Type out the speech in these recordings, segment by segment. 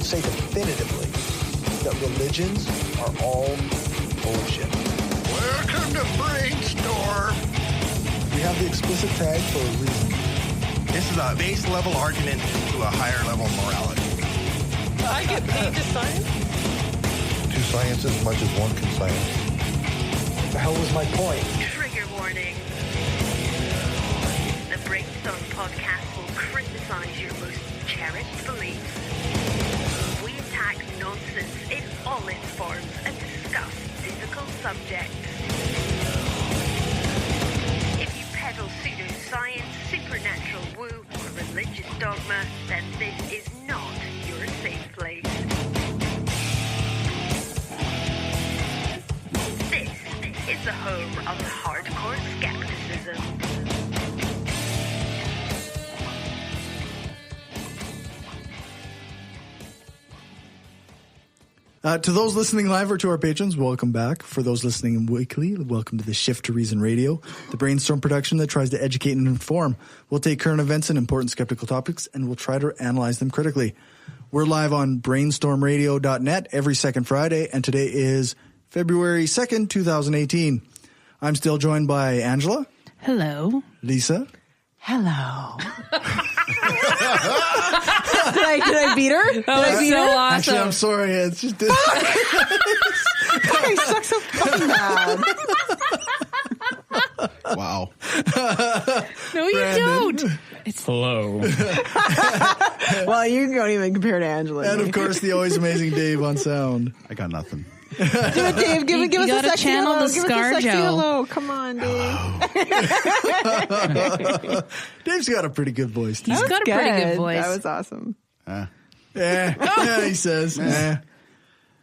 say definitively that religions are all bullshit. Welcome to Brainstorm. We have the explicit tag for a reason. This is a base level argument to a higher level morality. I get paid to science? Two science as much as one can science. What the hell was my point? Trigger warning. The Brainstorm podcast will criticize your most cherished beliefs. We attack nonsense in all its forms and discuss difficult subjects. If you peddle pseudoscience, supernatural woo, or religious dogma, then this is not your safe place. This is the home of hardcore skepticism. To those listening live or to our patrons, welcome back. For those listening weekly, welcome to the Shift to Reason Radio, the Brainstorm production that tries to educate and inform. We'll take current events and important skeptical topics, and we'll try to analyze them critically. We're live on brainstormradio.net every second Friday, and today is February 2nd, 2018. I'm still joined by Angela. Hello. Lisa. Hello. Did I beat her? Did I beat her? Awesome. Actually, I'm sorry. It's just I suck so fucking bad. Wow. No, you don't. It's hello. Well, you don't even compare to Angela. And of course, the always amazing Dave on sound. I got nothing. Do it, Dave. Give us a sexy channel hello. the Give us a sexy ScarJo. hello. Come on, Dave. Dave's got a pretty good voice. He's got a pretty good voice. That was awesome. Yeah, he says.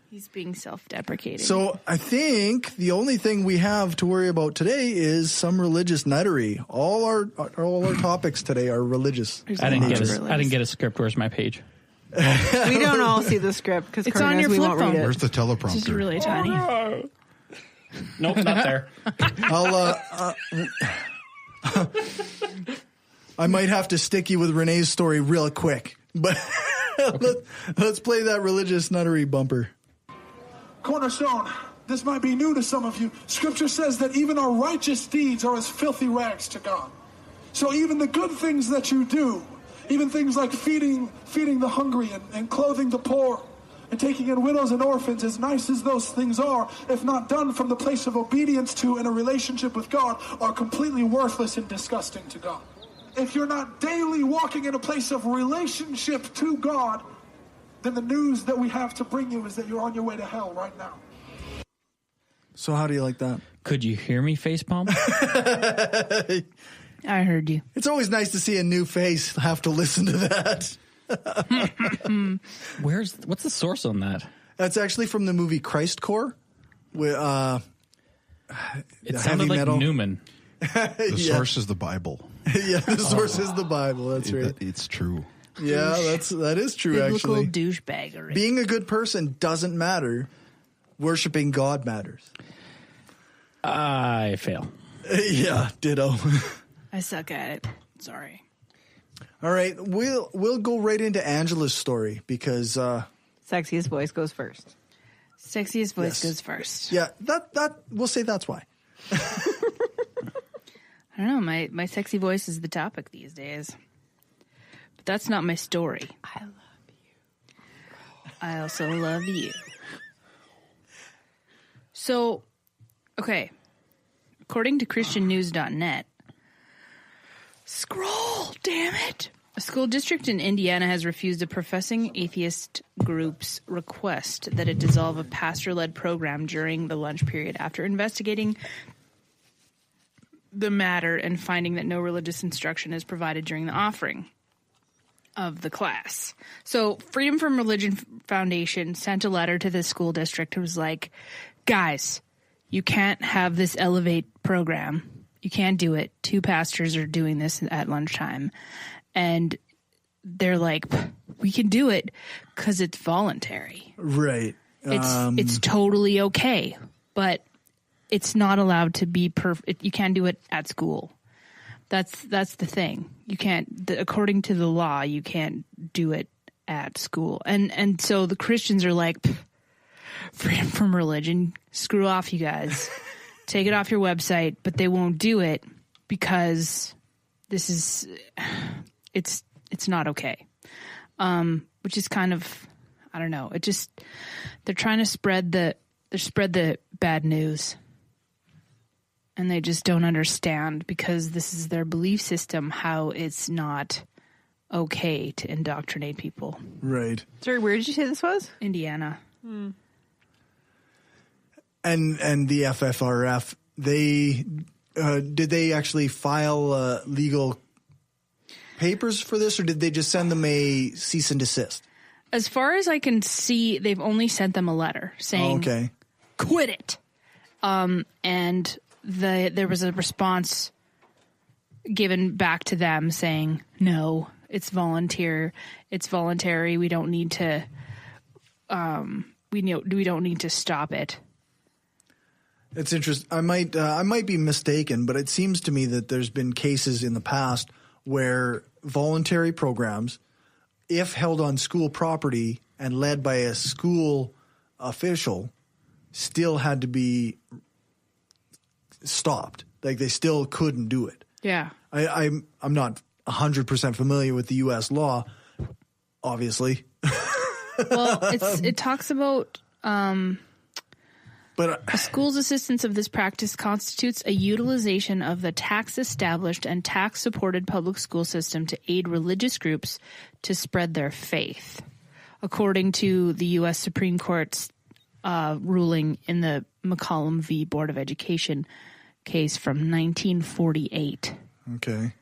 He's being self-deprecating. So I think the only thing we have to worry about today is some religious nuttery. All our topics today are religious. I didn't get a script. Where's my page? We don't all see the script because It's on your we flip won't phone. read it. Where's the This is teleprompter? really tiny. Nope, not there. I might have to stick you with Renee's story real quick, but let's play that religious nuttery bumper. Cornerstone, this might be new to some of you. Scripture says that even our righteous deeds are as filthy rags to God. So even the good things that you do, even things like feeding the hungry and clothing the poor and taking in widows and orphans, as nice as those things are, if not done from the place of obedience to and a relationship with God, are completely worthless and disgusting to God. If you're not daily walking in a place of relationship to God, then the news that we have to bring you is that you're on your way to hell right now. So how do you like that? Could you hear me facepalm? I heard you. It's always nice to see a new face have to listen to that. What's the source on that? That's actually from the movie Christ Core. It sounded heavy like metal. Newman. The source is the Bible. Yeah, the source is the Bible. That's right. It's true. Yeah, that is true. Biblical Actually, douchebaggery. being a good person doesn't matter. Worshiping God matters. I fail. Yeah, ditto. I suck at it. Sorry. All right, we'll go right into Angela's story because Sexiest voice goes first. Sexiest voice Yes. goes first. yeah, that we'll say that's why. I don't know. My sexy voice is the topic these days. But that's not my story. I love you. I also love you. So, okay. According to ChristianNews.net, scroll, damn it. A school district in Indiana has refused a professing atheist group's request that it dissolve a pastor-led program during the lunch period after investigating the matter and finding that no religious instruction is provided during the offering of the class. So Freedom from Religion Foundation sent a letter to the school district. It was like, guys, you can't have this Elevate program. You can't do it. 2 pastors are doing this at lunchtime. And they're like, we can do it because it's voluntary. Right. It's totally okay. But it's not allowed to be perfect. You can't do it at school. That's the thing. You can't, according to the law, you can't do it at school. And so the Christians are like, freedom from religion, screw off, you guys. Take it off your website, but they won't do it because it's not okay. Which is kind of, I don't know. They're trying to spread the bad news. And they just don't understand, because this is their belief system, how it's not okay to indoctrinate people. Right. Sorry, where did you say this was? Indiana. And the FFRF, did they actually file legal papers for this, or did they just send them a cease and desist? As far as I can see, they've only sent them a letter saying, quit it. And there was a response given back to them saying, no, it's voluntary. We don't need to, we don't need to stop it. It's interesting. I might be mistaken, but it seems to me that there's been cases in the past where voluntary programs, if held on school property and led by a school official, still had to be stopped. Like, they still couldn't do it. Yeah. I'm not 100% familiar with the U.S. law, obviously. Well, it talks about but a school's assistance of this practice constitutes a utilization of the tax-established and tax-supported public school system to aid religious groups to spread their faith, according to the U.S. Supreme Court's ruling in the McCollum v. Board of Education case from 1948. Okay.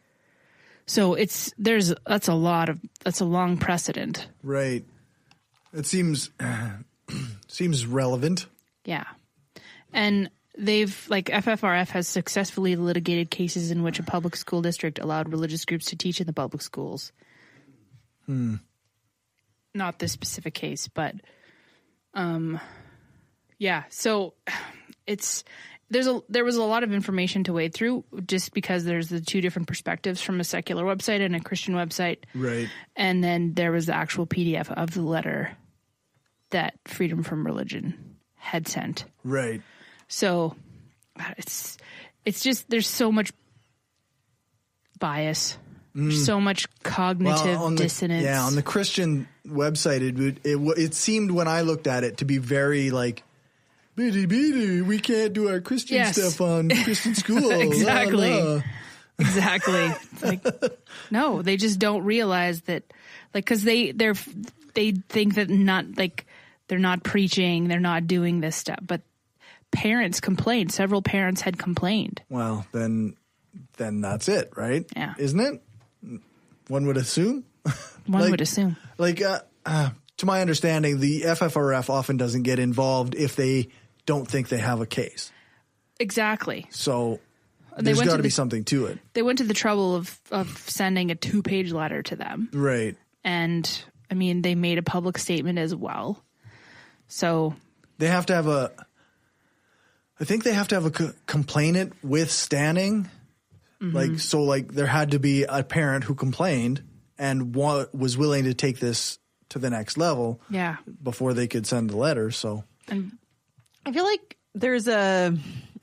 So that's a long precedent. Right. It seems relevant. Yeah. And FFRF has successfully litigated cases in which a public school district allowed religious groups to teach in the public schools. Not this specific case, but yeah. So there was a lot of information to wade through, just because there's the two different perspectives from a secular website and a Christian website. Right. And then there was the actual PDF of the letter that Freedom from Religion had sent. Right. So it's just, there's so much bias, so much cognitive dissonance. On the Christian website, it seemed when I looked at it to be very like, we can't do our Christian stuff on Christian school. Exactly. La, la. Exactly. It's like, no, they just don't realize that, like, because they think that they're not preaching, they're not doing this stuff, but parents complained. Several parents had complained. Well, then that's it, right? Yeah. Isn't it? One would assume. One would assume. Like, to my understanding, the FFRF often doesn't get involved if they don't think they have a case. Exactly. So there's got to be something to it. They went to the trouble of sending a 2-page letter to them. Right. And, I mean, they made a public statement as well. So they have to have a complainant with standing. Mm-hmm. There had to be a parent who complained and was willing to take this to the next level. Yeah. Before they could send the letter. So I feel like there's I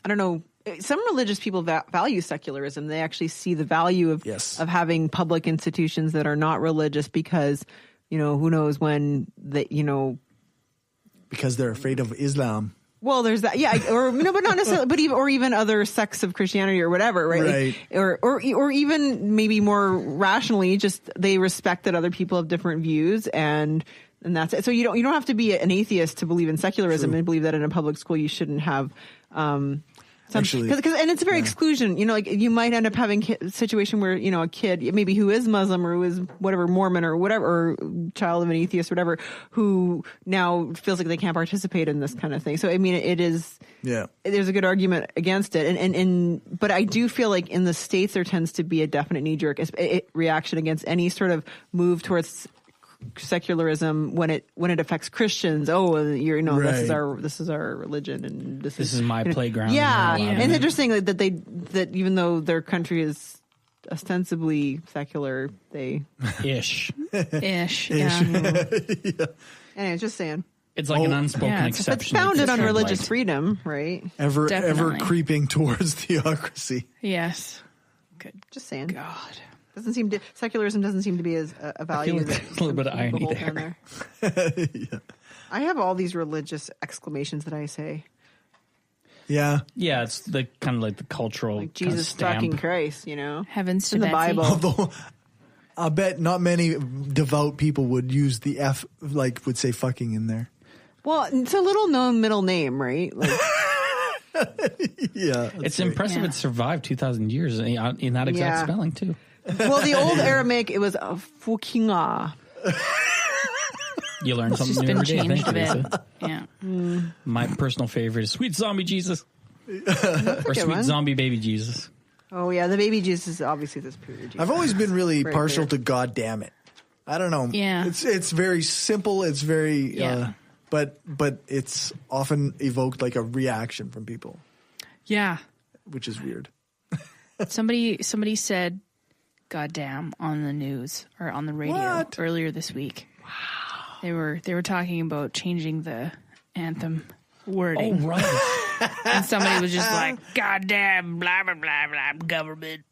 don't know, some religious people value secularism. They actually see the value of having public institutions that are not religious because, who knows when because they're afraid of Islam. Well, there's that, yeah, or no, but not necessarily, but even other sects of Christianity or whatever, right? Right. Or even maybe more rationally, just they respect that other people have different views, and that's it. So you don't have to be an atheist to believe in secularism and believe that in a public school you shouldn't have. Actually, and it's very exclusion. You might end up having a situation where a kid maybe who is Muslim or who is whatever Mormon or whatever, or child of an atheist or whatever, who now feels like they can't participate in this kind of thing. So I mean, it is. Yeah. There's a good argument against it, but I do feel like in the States there tends to be a definite knee-jerk reaction against any sort of move towards secularism when it affects Christians. Right. this is our religion, and this is my playground. Yeah. And it's interesting that even though their country is ostensibly secular. They Ish. Ish. Yeah. anyway, just saying. It's like an unspoken yeah, exception. It's founded on It's religious like- freedom, right? Ever Definitely. creeping towards theocracy. Yes. Good. Just saying. God. Doesn't seem to secularism doesn't seem to be as a value. like that there's a little bit of some people irony hold down there. there. I have all these religious exclamations that I say, Yeah. Yeah, it's the kind of like the cultural like kind of Jesus stamp. fucking Christ, you know, Heavens to in the Betsy. Bible. Although I bet not many devout people would use the F, like would say fucking in there. Well, it's a little known middle name, right? Like, Yeah. It's impressive it survived 2,000 years in that exact Yeah. spelling, too. well, the old Aramaic, it was fukinga. You learn It's something just new been every day. changed Thank a you, bit. Lisa. Yeah. My personal favorite is Sweet Zombie Jesus. Or good Sweet one. Zombie Baby Jesus. Oh yeah, the baby Jesus is obviously this pure Jesus. I've always been really Very partial clear. to God damn it. I don't know. Yeah. It's very simple. It's very, Yeah. but it's often evoked like a reaction from people, Yeah. which is weird. Somebody said "goddamn" on the news or on the radio What? earlier this week. Wow. They were talking about changing the anthem wording. Oh, right. And somebody was just like, "Goddamn, blah blah blah blah, government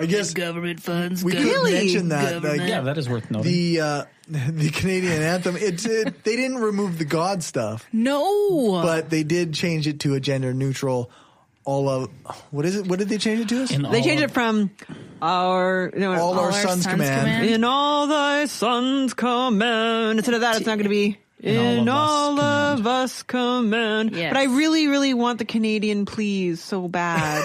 guess government funds." We could mention that. Like, Yeah, that is worth noting. the Canadian anthem. They didn't remove the God stuff, No, but they did change it to a gender neutral. All of what is it? What did they change it to? Us? They changed it from our all our sons command. In all thy sons command. Instead of that, it's not going to be in all of us command. Yes. But I really, really want the Canadian please so bad.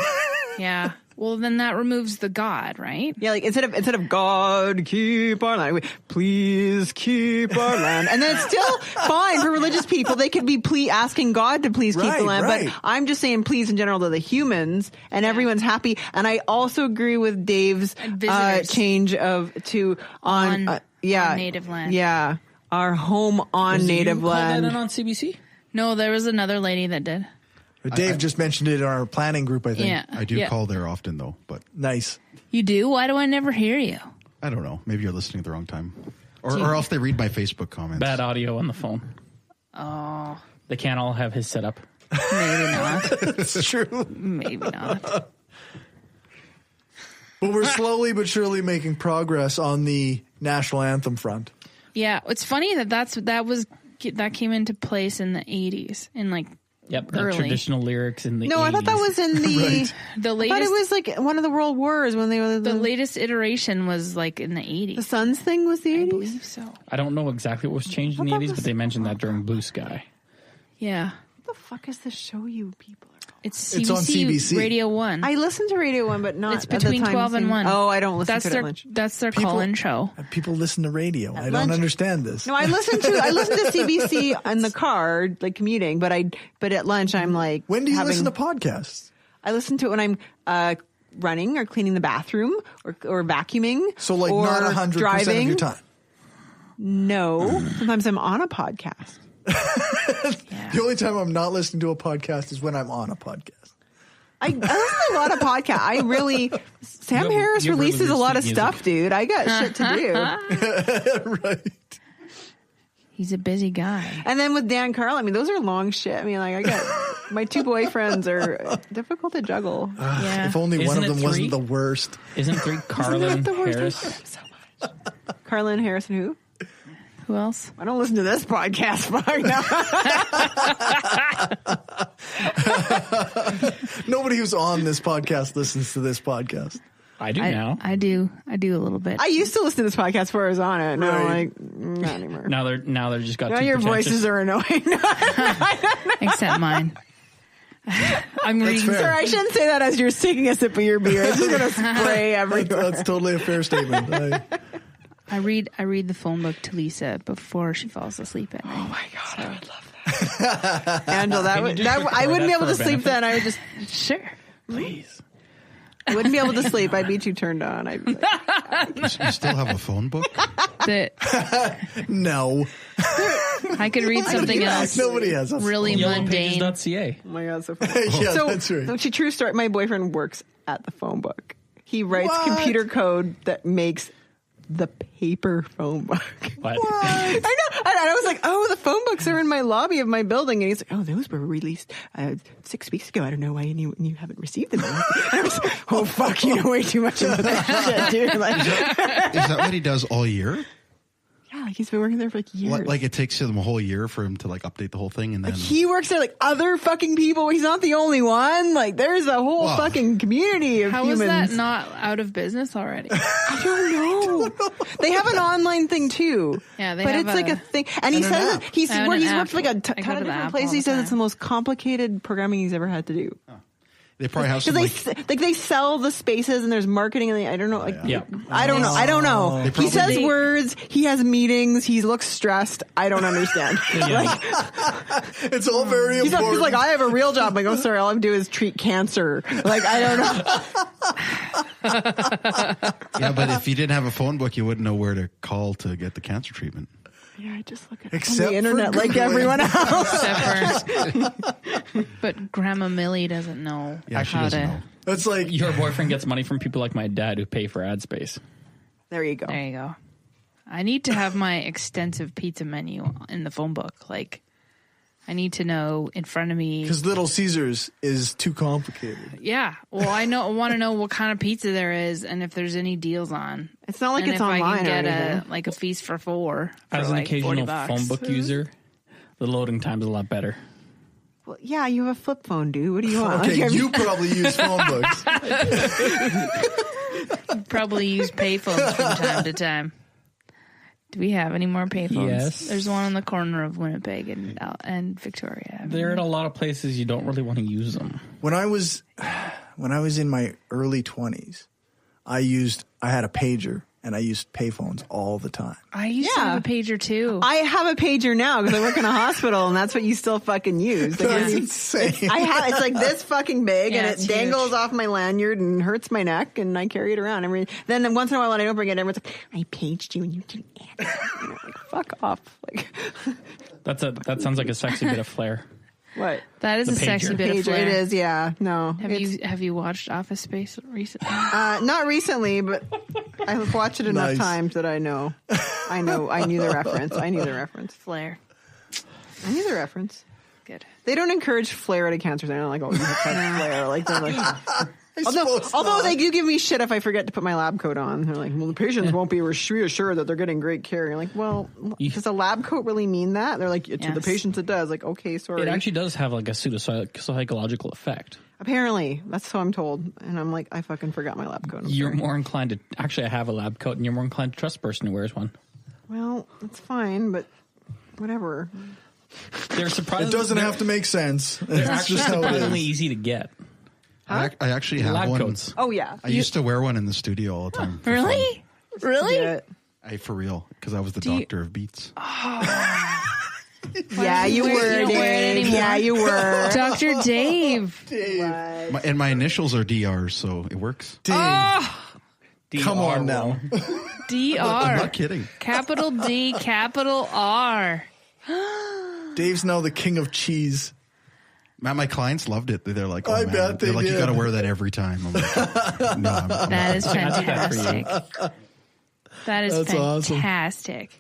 yeah. Well, then that removes the God, right? Yeah, like instead of God keep our land, please keep our land, and then it's still fine for religious people. They could be asking God to please keep the land, but I'm just saying please in general to the humans, and everyone's happy. And I also agree with Dave's change to on native land. Yeah, our home on native land. That on CBC? No, there was another lady that did. Dave just mentioned it in our planning group, I think. Yeah. I do call there often, though, but Nice. You do? Why do I never hear you? I don't know. Maybe you're listening at the wrong time. Or else they read my Facebook comments. Bad audio on the phone. Oh, They can't all have his setup. maybe not. It's true. Maybe not. But we're slowly but surely making progress on the national anthem front. Yeah, it's funny that came into place in the 80s, in like Yep, the early. traditional lyrics in the No, 80s. I thought that was in the. The I latest. thought it was like one of the world wars when they were the latest iteration was like in the 80s. The Suns thing was the 80s. I believe so. I don't know exactly what was changed in the 80s, but they mentioned that during Blue Sky. Yeah, What the fuck is this show you people are? it's It's on CBC. Radio 1. I listen to Radio 1, but not It's at the between time 12 and same- 1. Oh, I don't listen That's to it their at lunch. that's their People- call-in show. People listen to radio. I don't lunch. understand this. No, I listen to CBC in the car, like commuting, but at lunch I'm like When do you listen to podcasts? I listen to it when I'm running or cleaning the bathroom or vacuuming. So like or not 100% of driving. your time. No, sometimes I'm on a podcast. The only time I'm not listening to a podcast is when I'm on a podcast. I listen to a lot of podcasts. I really Sam You have- Harris you have releases really a lot of sweet stuff, music. dude. I got shit to do. Right. He's a busy guy. And then with Dan Carl, I mean, those are long shit. I mean, like I got my two boyfriends are difficult to juggle. Yeah. If only one Isn't of it them wasn't 3? the worst. Isn't 3 Carlin the worst? Harris? So much. Carlin Harris and who? Who else? I don't listen to this podcast. Fuck no. Nobody who's on this podcast listens to this podcast. I do now. I do a little bit. I used to listen to this podcast before I was on it. Now I'm Right. like, not anymore. Now they're just got Now too your pretentious. voices are annoying. Except mine. I'm reading. fair. Sir, I shouldn't say that as you're taking a sip of your beer. It's just going to spray everywhere. That's totally a fair statement. I read the phone book to Lisa before she falls asleep at night. Oh my god, I would love that. Angela, I wouldn't be able to sleep then. I would just, Sure. Please. I wouldn't be able to sleep. I'd be too turned on. I'd be like, You still have a phone book? No. I could read something else. Nobody has a really mundane. Yellowpages.ca. oh my god, so funny. Yeah, So, that's right. so true story. My boyfriend works at the phone book. He writes computer code that makes the paper phone book. What? I know. And I was like, oh, the phone books are in my lobby of my building. And he's like, oh, those were released 6 weeks ago. I don't know why you haven't received them. And I was like, oh, fuck, you know way too much about that shit, dude. Like, Is that what he does all year? yeah, like he's been working there for like years. Like it takes him a whole year for him to like update the whole thing, and then Like he works there like other fucking people. He's not the only one. Like there's a whole fucking community of How humans. is that not out of business already? I don't know. They have an online thing too. Yeah, they but have it's like a thing. And he says that he's I have where an he's app. worked for like a I go ton to of the different app places. all He the says it's the time. most complicated programming he's ever had to do. they probably have some Because they sell the spaces and there's marketing and I don't know. Like, Yeah. I don't know. I don't know. They He says probably- words. He has meetings. He looks stressed. I don't understand. Like, It's all very he's important. like, I have a real job. I'm like, oh, sorry. All I do is treat cancer. Like, I don't know. Yeah, but if you didn't have a phone book, you wouldn't know where to call to get the cancer treatment. Yeah, I just look at Except on the internet for like Googling. everyone else. Except for, but Grandma Millie doesn't know Yeah, she how doesn't to. know. It's like Your boyfriend gets money from people like my dad who pay for ad space. There you go. There you go. I need to have my extensive pizza menu in the phone book. Like, I need to know in front of me. because Little Caesars is too complicated. Yeah. Well, I want to know what kind of pizza there is and if there's any deals on. It's not like And it's if I online can or get anything. a feast for 4 for As an like occasional $40. phone book user, the loading time is a lot better. Well, yeah, you have a flip phone, dude. What do you want? Okay, Like, you probably use phone books. Probably use payphones from time to time. Do we have any more payphones? Yes. There's one on the corner of Winnipeg and Victoria. They're in a lot of places you don't really want to use them. When I was in my early 20s, I had a pager and I used payphones all the time. I used to have a pager too. I have a pager now because I work in a hospital, and that's what you still fucking use. Like, That's you- insane. it's like this fucking big, Yeah, and it's it dangles huge. off my lanyard and hurts my neck, and I carry it around. Then once in a while, when I don't bring it, everyone's like, "I paged you, and you didn't answer." And I'm like, fuck off! Like, That sounds like a sexy bit of flair. what? That is The a sexy pager. bit of Pager? flair. It is, yeah. No, Have you watched Office Space recently? not recently, but I've watched it enough Nice. times that I know. I knew the reference. I knew the reference. Flair. I knew the reference. Good. They don't encourage flair at a cancer center. Like, oh, you have to have flair. Like, they're like, although they do give me shit if I forget to put my lab coat on. They're like, well, the patients won't be reassured that they're getting great care. You're like, well, does a lab coat really mean that? They're like, to the Yes. patients it does. Like, okay, sorry. It actually does have like a pseudo-psychological effect. Apparently, that's how I'm told. And I'm like, I fucking forgot my lab coat. I'm You're sorry. more inclined to actually I have a lab coat, and you're more inclined to trust the person who wears one. Well, that's fine, but whatever. They're It surprisingly doesn't have to make sense. They're It's actually just how it surprisingly is. easy to get. I actually have Lab one. coats. Oh, yeah. I used to wear one in the studio all the time. for fun. Really? Really? For real, because I was the doctor of beats. Yeah, you were. You don't wear it Dave. anymore? Yeah, you were. Dr. Dave. And my initials are DRs, so it works. Come on now. I'm DR. not kidding. Capital D, capital R. Dave's now the king of cheese. Man, my clients loved it. They're like, oh, I man. bet they They're like, you did. got to wear that every time. I'm like, no, I'm That is I did that for you. fantastic. That is That's awesome. fantastic.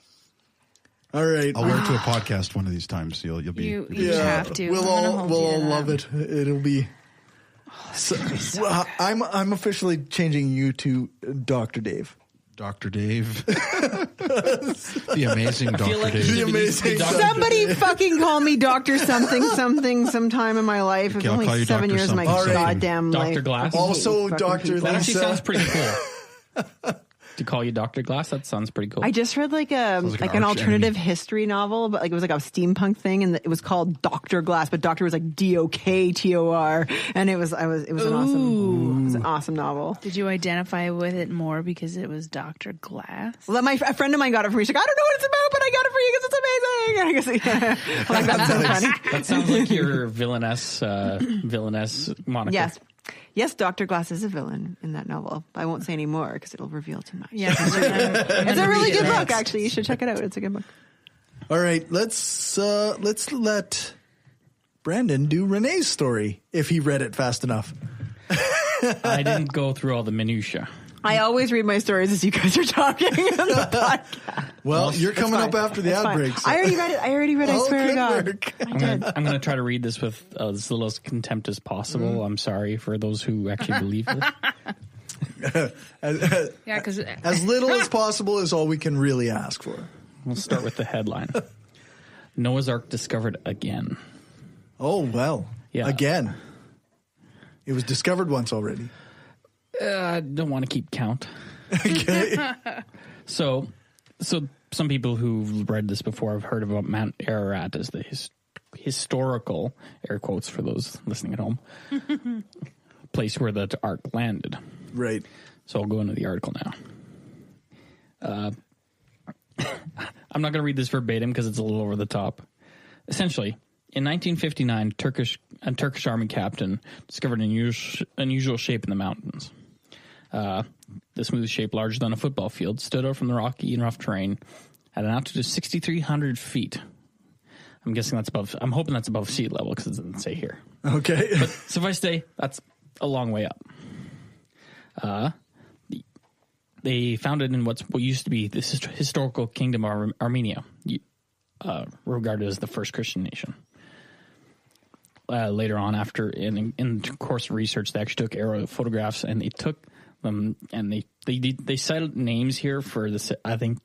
All right. I'll wear it to a podcast one of these times. You'll be. You Yeah, have to. We'll I'm gonna all hold you to love that. it. It'll be. So, well, I'm officially changing you to Dr. Dave. Dr. Dave. The amazing Dr. like Dave. The amazing Dr. Somebody fucking call me Doctor something sometime in my life. It's Okay, I'll only call you 7 Dr. years of my something, something. goddamn life. Dr. Glass. Also, Fucking Dr. people. That actually Lisa. sounds pretty cool. To call you Dr. Glass, that sounds pretty cool. I just read like a like an an arch alternative enemy. history novel, but like it was like a steampunk thing, and it was called Dr. Glass, but Doctor was like DOKTOR, and it was an awesome novel. Did you identify with it more because it was Dr. Glass? Well, a friend of mine got it for me. She's like, I don't know what it's about, but I got it for you because it's amazing. And I guess, like, that's so funny. That sounds like your villainess moniker. Yes, Dr. Glass is a villain in that novel. I won't say any more because it'll reveal too much. Yeah, It's a really good book, actually. You should check it out. It's a good book. All right, let's let Brandon do Renee's story if he read it fast enough. I didn't go through all the minutia. I always read my stories as you guys are talking on the podcast. Well, you're coming up after the outbreak. I already read it. I swear to God. Work. I did. I'm going to try to read this with as little contempt as possible. I'm sorry for those who actually believe this. Yeah, because As little as possible is all we can really ask for. We'll start with the headline. Noah's Ark discovered again. Oh, well. Yeah. Again. It was discovered once already. I don't want to keep count. Okay. So some people who've read this before have heard about Mount Ararat as the historical, air quotes for those listening at home, place where the ark landed. Right. So I'll go into the article now. I'm not going to read this verbatim because it's a little over the top. Essentially, in 1959, a Turkish army captain discovered an unusual shape in the mountains. The smooth shape, larger than a football field, stood out from the rocky and rough terrain at an altitude of 6,300 feet. I'm guessing I'm hoping that's above sea level because it doesn't say here. Okay. But suffice to say, that's a long way up. They found it in what used to be this historical kingdom of Armenia, regarded as the first Christian nation. Later on, after in the course of research, they actually took aerial photographs and they took them and they cited names here for this. I think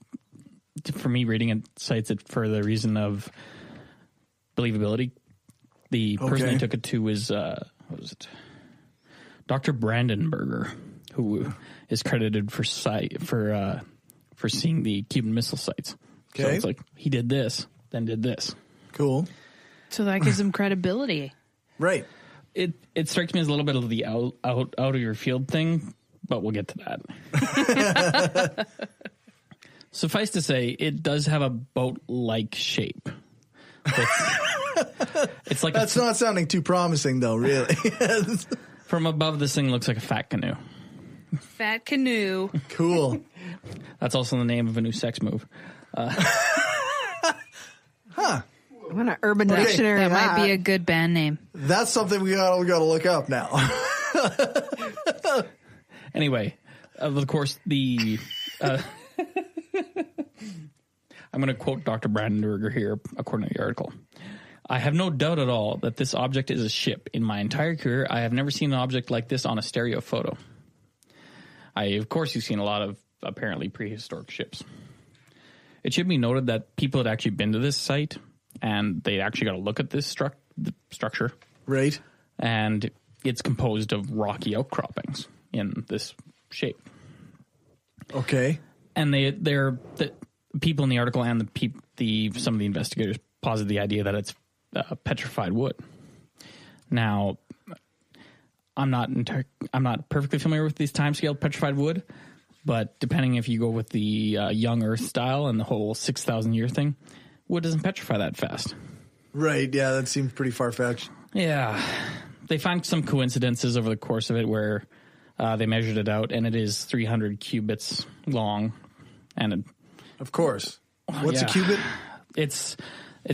for me, reading it cites it for the reason of believability. The person they took it to was what was it? Dr. Brandenberger, who is credited for seeing the Cuban Missile sites. Okay. So it's like he did this, then did this. Cool. so that gives them credibility. Right. It strikes me as a little bit of the out of your field thing, but we'll get to that. Suffice to say, it does have a boat-like shape. It's like that's not sounding too promising, though. Really. From above, this thing looks like a fat canoe. Fat canoe. Cool. That's also the name of a new sex move. Huh. What an urban dictionary. That might be a good band name. That's something we got to look up now. Anyway, of course, I'm going to quote Dr. Brandenberger here, according to the article. I have no doubt at all that this object is a ship. In my entire career, I have never seen an object like this on a stereo photo. Of course, you've seen a lot of apparently prehistoric ships. It should be noted that people had actually been to this site, and they actually got a look at this structure. Right. And it's composed of rocky outcroppings in this shape. Okay. And the people in the article and some of the investigators posited the idea that it's petrified wood. Now, I'm not perfectly familiar with these timescale petrified wood, but depending if you go with the young Earth style and the whole 6,000 year thing, wood doesn't petrify that fast. Right. Yeah, that seems pretty far fetched. Yeah, they find some coincidences over the course of it where they measured it out, and it is 300 cubits long, and of course, what's a cubit? It's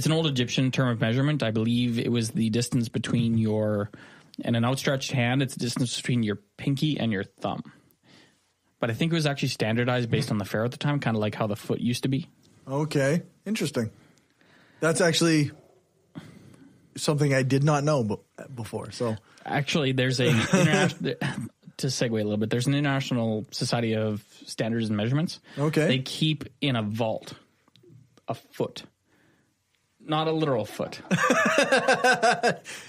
an old Egyptian term of measurement. I believe it was the distance between in an outstretched hand, it's the distance between your pinky and your thumb. But I think it was actually standardized based on the pharaoh at the time, kind of like how the foot used to be. Okay, interesting. That's actually something I did not know before. So actually, there's a international. To segue a little bit, there's an International Society of Standards and Measurements. Okay, they keep in a vault a foot. Not a literal foot. You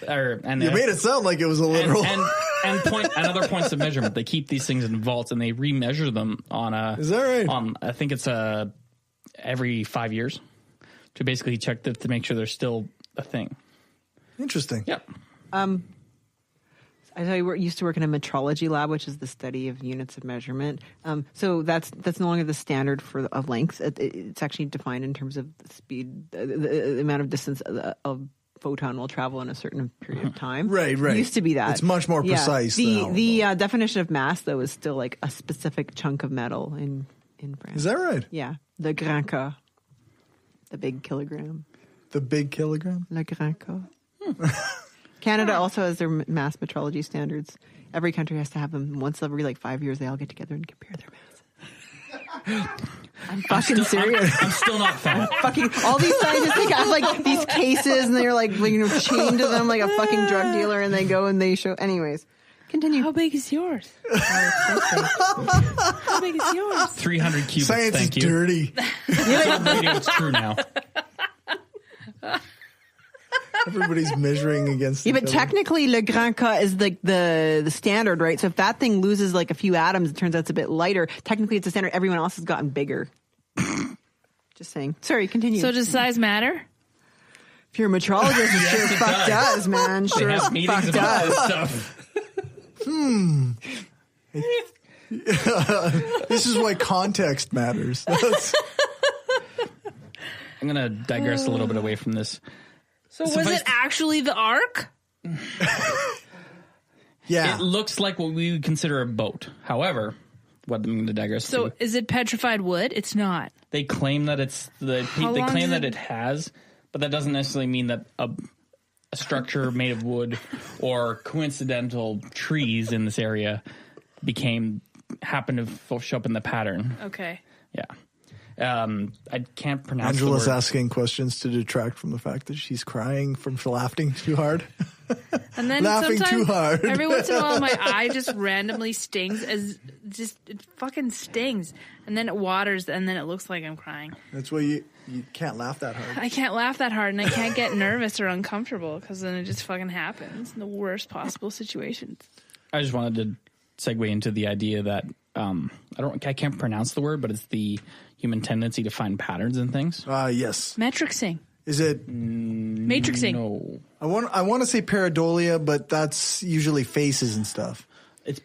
made it sound like it was a literal. And other points of measurement. They keep these things in vaults and they remeasure them on Is that right? I think it's every 5 years to basically check to make sure they're still a thing. Interesting. Yep. I tell you, used to work in a metrology lab, which is the study of units of measurement. So that's no longer the standard of length. It's actually defined in terms of the speed, the amount of distance a photon will travel in a certain period of time. Right. It used to be that. It's much more precise. The definition of mass, though, is still like a specific chunk of metal in France. Is that right? Yeah. The grain cas. The big kilogram. The big kilogram? Le grain cas. Canada also has their mass metrology standards. Every country has to have them once every like 5 years. They all get together and compare their masses. I'm fucking serious. I'm still not fat. Fucking all these scientists they got like these cases and they're like chained to them like a fucking drug dealer and they go and they show. Anyways, continue. How big is yours? How big is yours? 300 cubits. Science thank is you. dirty. It's true now. Everybody's measuring against. Yeah, but each other. technically, Le Grand Cas is like the standard, right? So if that thing loses like a few atoms, it turns out it's a bit lighter. Technically, it's a standard. Everyone else has gotten bigger. Just saying. Sorry, continue. So does size matter? If you're a metrologist, it sure it fuck does, man. They Sure as have meetings fuck about this does. stuff. This is why context matters. I'm going to digress a little bit away from this. So was it actually the Ark? Yeah. It looks like what we would consider a boat. However, what I'm going to digress So to. is it petrified wood? It's not. They claim that they claim that it has, but that doesn't necessarily mean that a structure made of wood or coincidental trees in this area happened to show up in the pattern. Okay. Yeah. I can't pronounce Angela's the word. asking questions to detract from the fact that she's crying from laughing too hard. And then Laughing sometimes, too hard. every once in a while, my eye just randomly stings. It fucking stings, and then it waters, and then it looks like I'm crying. That's why you can't laugh that hard. I can't laugh that hard, and I can't get nervous or uncomfortable because then it just fucking happens in the worst possible situations. I just wanted to segue into the idea that I can't pronounce the word, but it's the human tendency to find patterns in things. Yes. Matrixing. Is it Matrixing? No. I want to say pareidolia, but that's usually faces and stuff. It's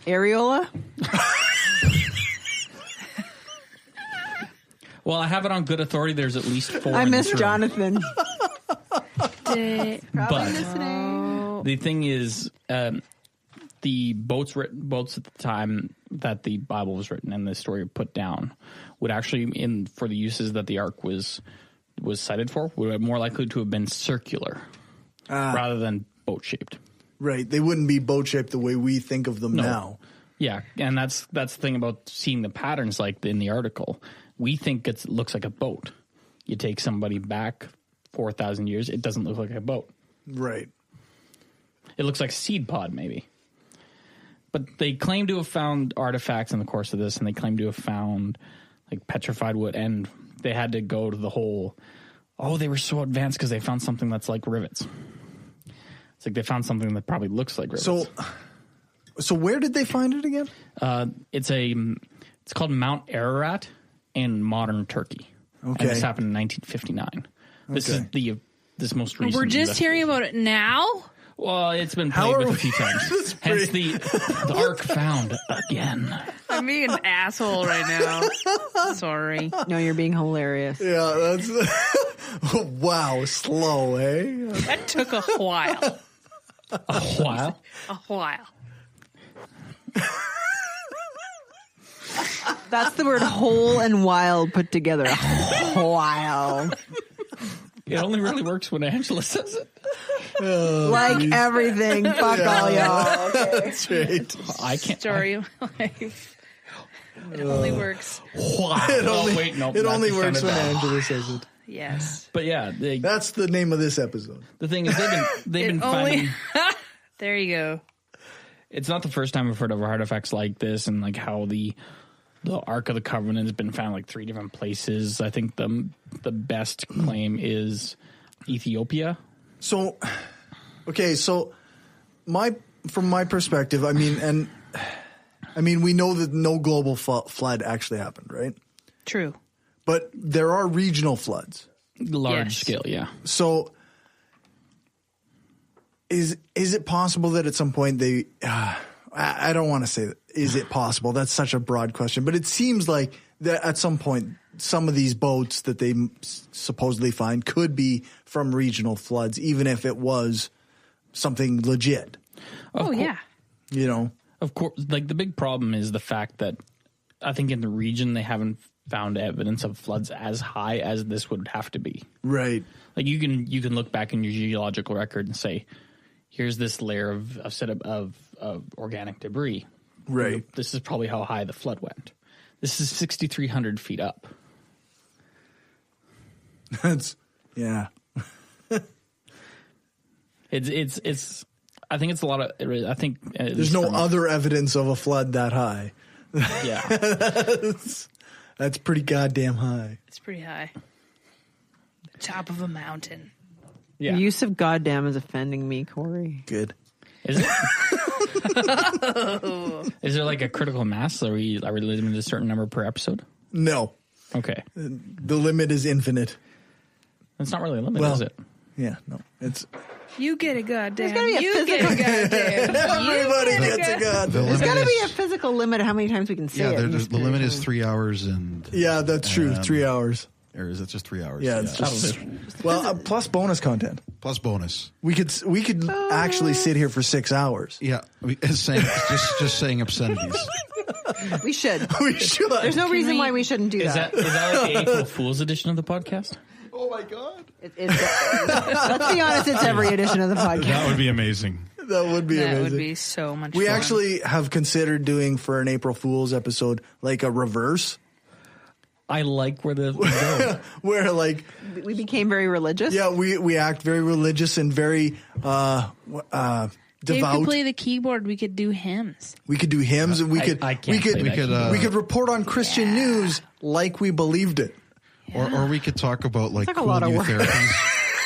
Areola? well, I have it on good authority. There's at least 4. I in miss this room. Jonathan. But the thing is, the boats at the time that the Bible was written and the story put down would actually, for the uses that the Ark was cited for, would have more likely to have been circular rather than boat shaped. Right. They wouldn't be boat shaped the way we think of them now. Yeah, and that's the thing about seeing the patterns like in the article. We think it looks like a boat. You take somebody back 4,000 years, it doesn't look like a boat. Right. It looks like a seed pod, maybe. But they claim to have found artifacts in the course of this, and they claim to have found like petrified wood, and they had to go to the whole, they were so advanced because they found something that's like rivets. It's like they found something that probably looks like rivets. So where did they find it again? It's called Mount Ararat in modern Turkey. Okay. And this happened in 1959. This is this most recent. We're just hearing about it now? Well, it's been played with a few times. Hence the Ark found again. I'm being an asshole right now. Sorry. No, you're being hilarious. Yeah, that's wow, slow, eh? That took a while. A while? A while. That's the word whole and wild put together. While. It only really works when Angela says it. Like everything. Fuck all y'all. Okay. That's right. I can't. Story of life. It only works. Wow. It only, wait, no. it only works when Angela says it. Yes. But yeah, That's the name of this episode. the thing is they've been finding. There you go. It's not the first time we've heard of artifacts like this, and like how the Ark of the Covenant has been found like 3 different places. I think the best claim is Ethiopia. So, okay, so from my perspective, I mean, we know that no global flood actually happened, right? True. But there are regional floods. Large scale, yeah. So, is it possible that at some point they? I don't want to say that. Is it possible? That's such a broad question, but it seems like that at some point some of these boats that they supposedly find could be from regional floods, even if it was something legit. Yeah. You know, of course. Like the big problem is the fact that I think in the region they haven't found evidence of floods as high as this would have to be. Right. Like you can look back in your geological record and say, here's this layer of organic debris. Right. This is probably how high the flood went. This is 6,300 feet up. That's It's. I think it's a lot of. I think there's no other evidence of a flood that high. Yeah, that's pretty goddamn high. It's pretty high. Top of a mountain. Yeah. The use of goddamn is offending me, Cory. Good. Is it? Is there like a critical mass? Are we limited to a certain number per episode? No. Okay. The limit is infinite. It's not really a limit, Well, is it? Yeah, no. It's You get a goddamn. There's gotta be a You get a goddamn. everybody gets a goddamn. There's got to be a physical limit of how many times we can say it. The limit is 3 hours and. Yeah, that's true. 3 hours. Or is it just 3 hours? Yeah, it's just plus bonus content. Plus bonus. We could actually sit here for 6 hours. Yeah, just saying obscenities. We should. We should. There's no reason why we shouldn't do Is that. that like the April Fool's edition of the podcast? Oh my God! Let's be honest, it's every edition of the podcast. That would be amazing. That would be amazing. That would be so much We fun. actually have considered doing for an April Fool's episode like a reverse. I like where the go. Where like we became very religious. Yeah, we act very religious and very Dave devout. could play the keyboard. We could do hymns. We could do hymns, and we could report on Christian news like we believed it. Or we could talk about like cool new therapies.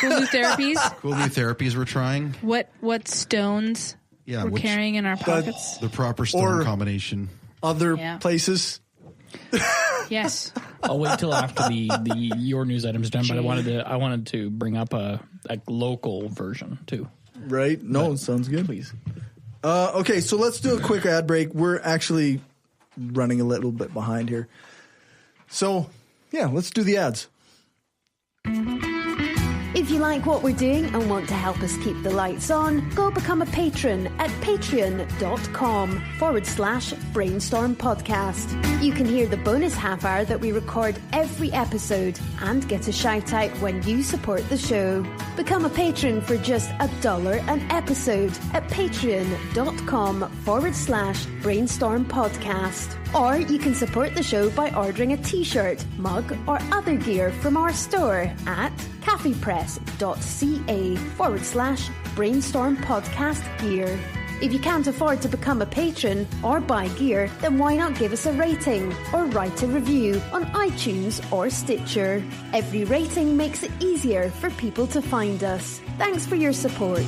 Cool new therapies. Cool new therapies we're trying. What stones we're carrying in our pockets. The proper stone combination. Other places. Yes. I'll wait till after the your news item's done, but I wanted to bring up a local version too. Right? No, sounds good. Please. Okay, so let's do a quick ad break. We're actually running a little bit behind here. So, yeah, let's do the ads. If you like what we're doing and want to help us keep the lights on, go become a patron at patreon.com/brainstorm podcast. You can hear the bonus half hour that we record every episode and get a shout out when you support the show. Become a patron for just $1 an episode at patreon.com/brainstorm podcast. Or you can support the show by ordering a t-shirt, mug or other gear from our store at caffeepress.ca/brainstorm podcast gear. If you can't afford to become a patron or buy gear, then why not give us a rating or write a review on iTunes or Stitcher? Every rating makes it easier for people to find us. Thanks for your support.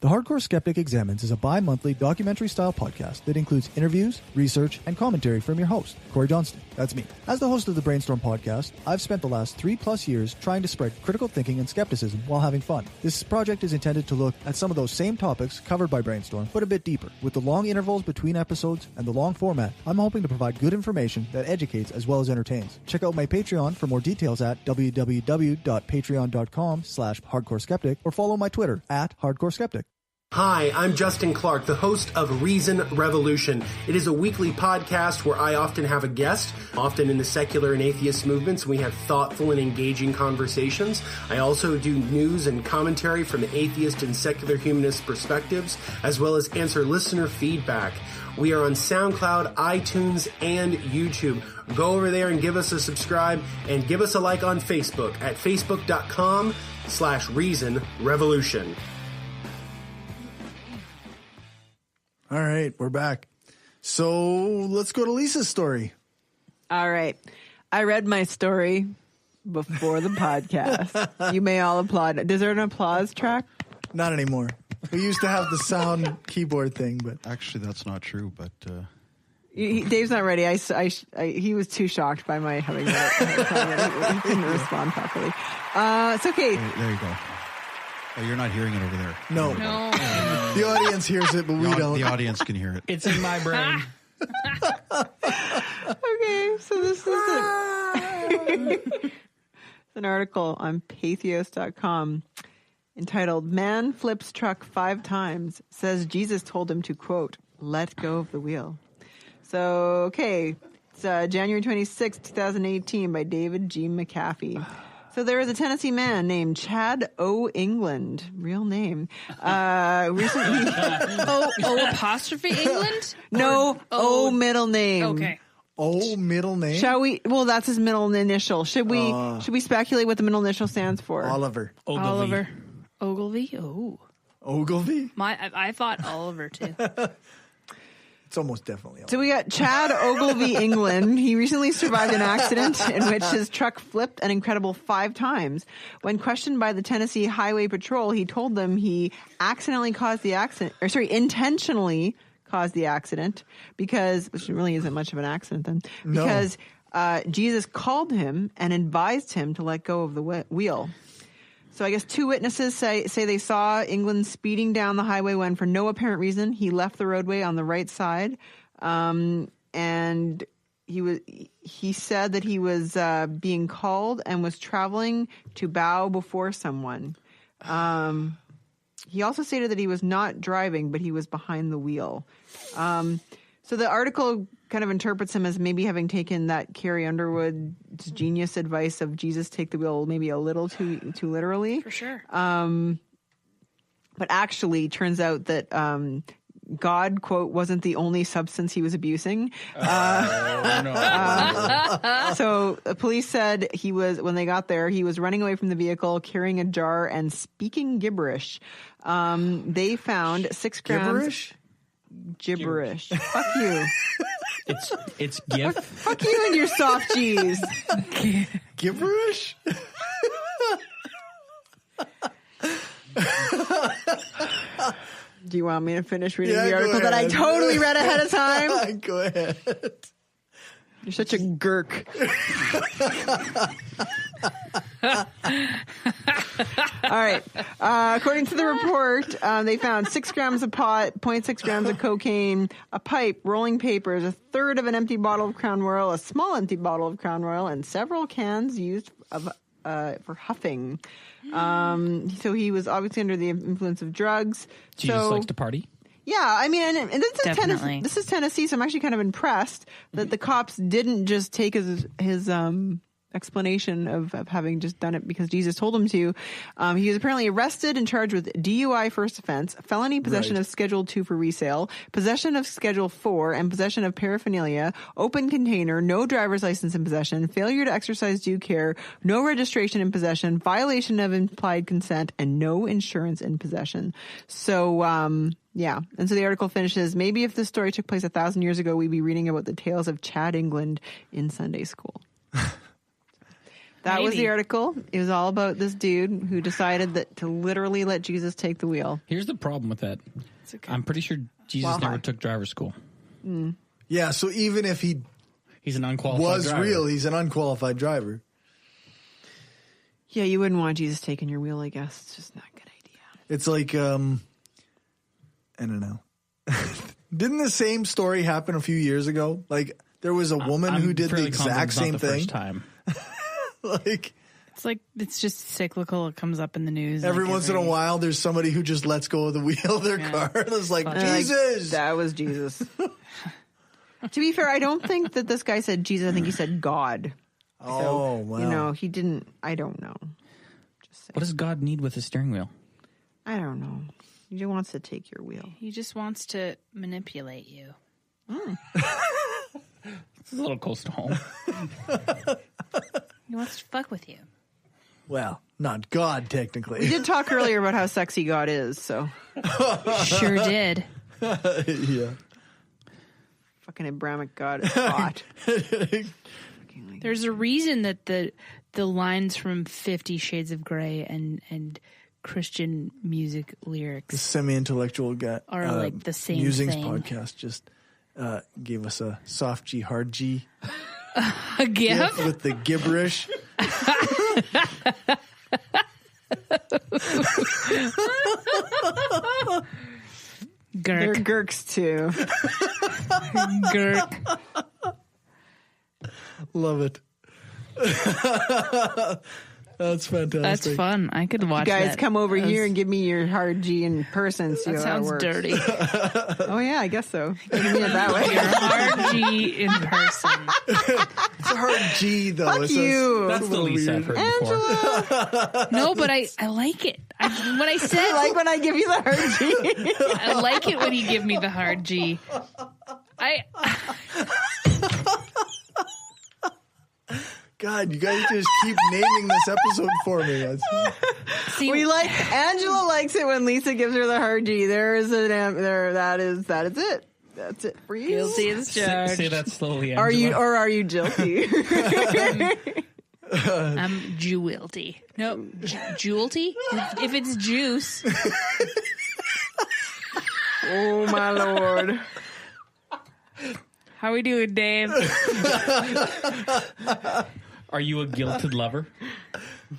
The Hardcore Skeptic Examines is a bi-monthly documentary-style podcast that includes interviews, research, and commentary from your host, Cory Johnston. That's me. As the host of the Brainstorm podcast, I've spent the last 3+ years trying to spread critical thinking and skepticism while having fun. This project is intended to look at some of those same topics covered by Brainstorm, but a bit deeper. With the long intervals between episodes and the long format, I'm hoping to provide good information that educates as well as entertains. Check out my Patreon for more details at www.patreon.com/hardcoreskeptic or follow my Twitter at hardcoreskeptic. Hi, I'm Justin Clark, the host of Reason Revolution. It is a weekly podcast where I often have a guest, often in the secular and atheist movements, and we have thoughtful and engaging conversations. I also do news and commentary from the atheist and secular humanist perspectives, as well as answer listener feedback. We are on SoundCloud, iTunes, and YouTube. Go over there and give us a subscribe and give us a like on Facebook at facebook.com/Reason Revolution. All right, we're back. So let's go to Lisa's story. All right. I read my story before the podcast. You may all applaud. Is there an applause track? Not anymore. We used to have the sound keyboard thing, but actually that's not true. But Dave's not ready. He was too shocked by my having read it. He couldn't respond properly. It's okay. There you go. Oh, you're not hearing it over there. No. The audience hears it, but we don't. The audience can hear it. It's in my brain. Okay, so this is it's an article on pathos.com entitled "Man Flips Truck 5 Times, Says Jesus Told Him to," quote, let go of the wheel. So, okay. It's January 26, 2018 by David G. McAfee. So there was a Tennessee man named Chad O. England, real name. Recently, apostrophe England? No, O middle name. Okay. O middle name? Shall we? Well, that's his middle initial. Should we speculate what the middle initial stands for? Oliver. Oliver. Ogilvy? Oh. Ogilvy? I thought Oliver too. It's almost definitely Oliver. So we got Chad Ogilvy England. He recently survived an accident in which his truck flipped an incredible 5 times. When questioned by the Tennessee Highway Patrol, he told them he intentionally caused the accident because, which really isn't much of an accident then, because Jesus called him and advised him to let go of the wheel. So I guess 2 witnesses say they saw England speeding down the highway when, for no apparent reason, he left the roadway on the right side, and he said that he was being called and was traveling to bow before someone. He also stated that he was not driving, but he was behind the wheel. So the article kind of interprets him as maybe having taken that Carrie Underwood's genius advice of Jesus take the wheel maybe a little too literally. For sure. But actually turns out that God, quote, wasn't the only substance he was abusing. So the police said when they got there, he was running away from the vehicle, carrying a jar and speaking gibberish. They found 6 grams. Gibberish. Fuck you. It's GIF. Fuck you and your soft cheese. Gibberish? Do you want me to finish reading the article that I totally read ahead of time? Go ahead. You're such a gurk. All right. According to the report, they found 6 grams of pot, 0.6 grams of cocaine, a pipe, rolling papers, a third of an empty bottle of Crown Royal, a small empty bottle of Crown Royal, and several cans used for huffing. So he was obviously under the influence of drugs. Jesus likes to party. Yeah, I mean, and this is Definitely. This is Tennessee, so I'm actually kind of impressed that the cops didn't just take his explanation of having just done it because Jesus told him to. He was apparently arrested and charged with DUI first offense, felony possession of Schedule 2 for resale, possession of Schedule 4, and possession of paraphernalia, open container, no driver's license in possession, failure to exercise due care, no registration in possession, violation of implied consent, and no insurance in possession. So, yeah. And so the article finishes, maybe if this story took place 1,000 years ago, we'd be reading about the tales of Chad England in Sunday school. That was the article. It was all about this dude who decided that to literally let Jesus take the wheel. Here's the problem with that. Okay. I'm pretty sure Jesus never took driver's school. Mm. Yeah, so even if he's an unqualified driver. he's an unqualified driver. Yeah, you wouldn't want Jesus taking your wheel, I guess. It's just not a good idea. It's like, I don't know. Didn't the same story happen a few years ago? Like, there was a woman who did the exact same thing. First time. It's just cyclical. It comes up in the news. Every once in a while, there's somebody who just lets go of the wheel of their car. It's like, Jesus! That was Jesus. To be fair, I don't think that this guy said Jesus. I think he said God. Oh, wow. He didn't. I don't know. What does God need with a steering wheel? I don't know. He just wants to take your wheel. He just wants to manipulate you. It's a little close to home. He wants to fuck with you. Well, not God, technically. We did talk earlier about how sexy God is, so. Sure did. Yeah. Fucking Abrahamic God is hot. There's a reason that the lines from 50 Shades of Grey and Christian music lyrics, the semi-intellectual guy, are like the same Musings thing. podcast just gave us a soft G, hard G. A gift? With the gibberish. They're gurks too. Gurk. Love it. That's fantastic. That's fun. I could watch that. You guys come over here and give me your hard G in person. See That how sounds works. dirty. Oh, yeah, I guess so. You mean it that way. Your hard G in person. It's a hard G, though. Fuck you. That's the least I've heard before. No, but I like it. When I said I like when I give you the hard G. I like it when you give me the hard G. God, you guys just keep naming this episode for me. See, Angela likes it when Lisa gives her the hard G. That is it. That's it for you. Guilty as charged. Say that slowly, Angela. Are you guilty? I'm jewelty. No, jewelty? If it's juice. Oh, my Lord. How we doing, Dave? Are you a guilted lover?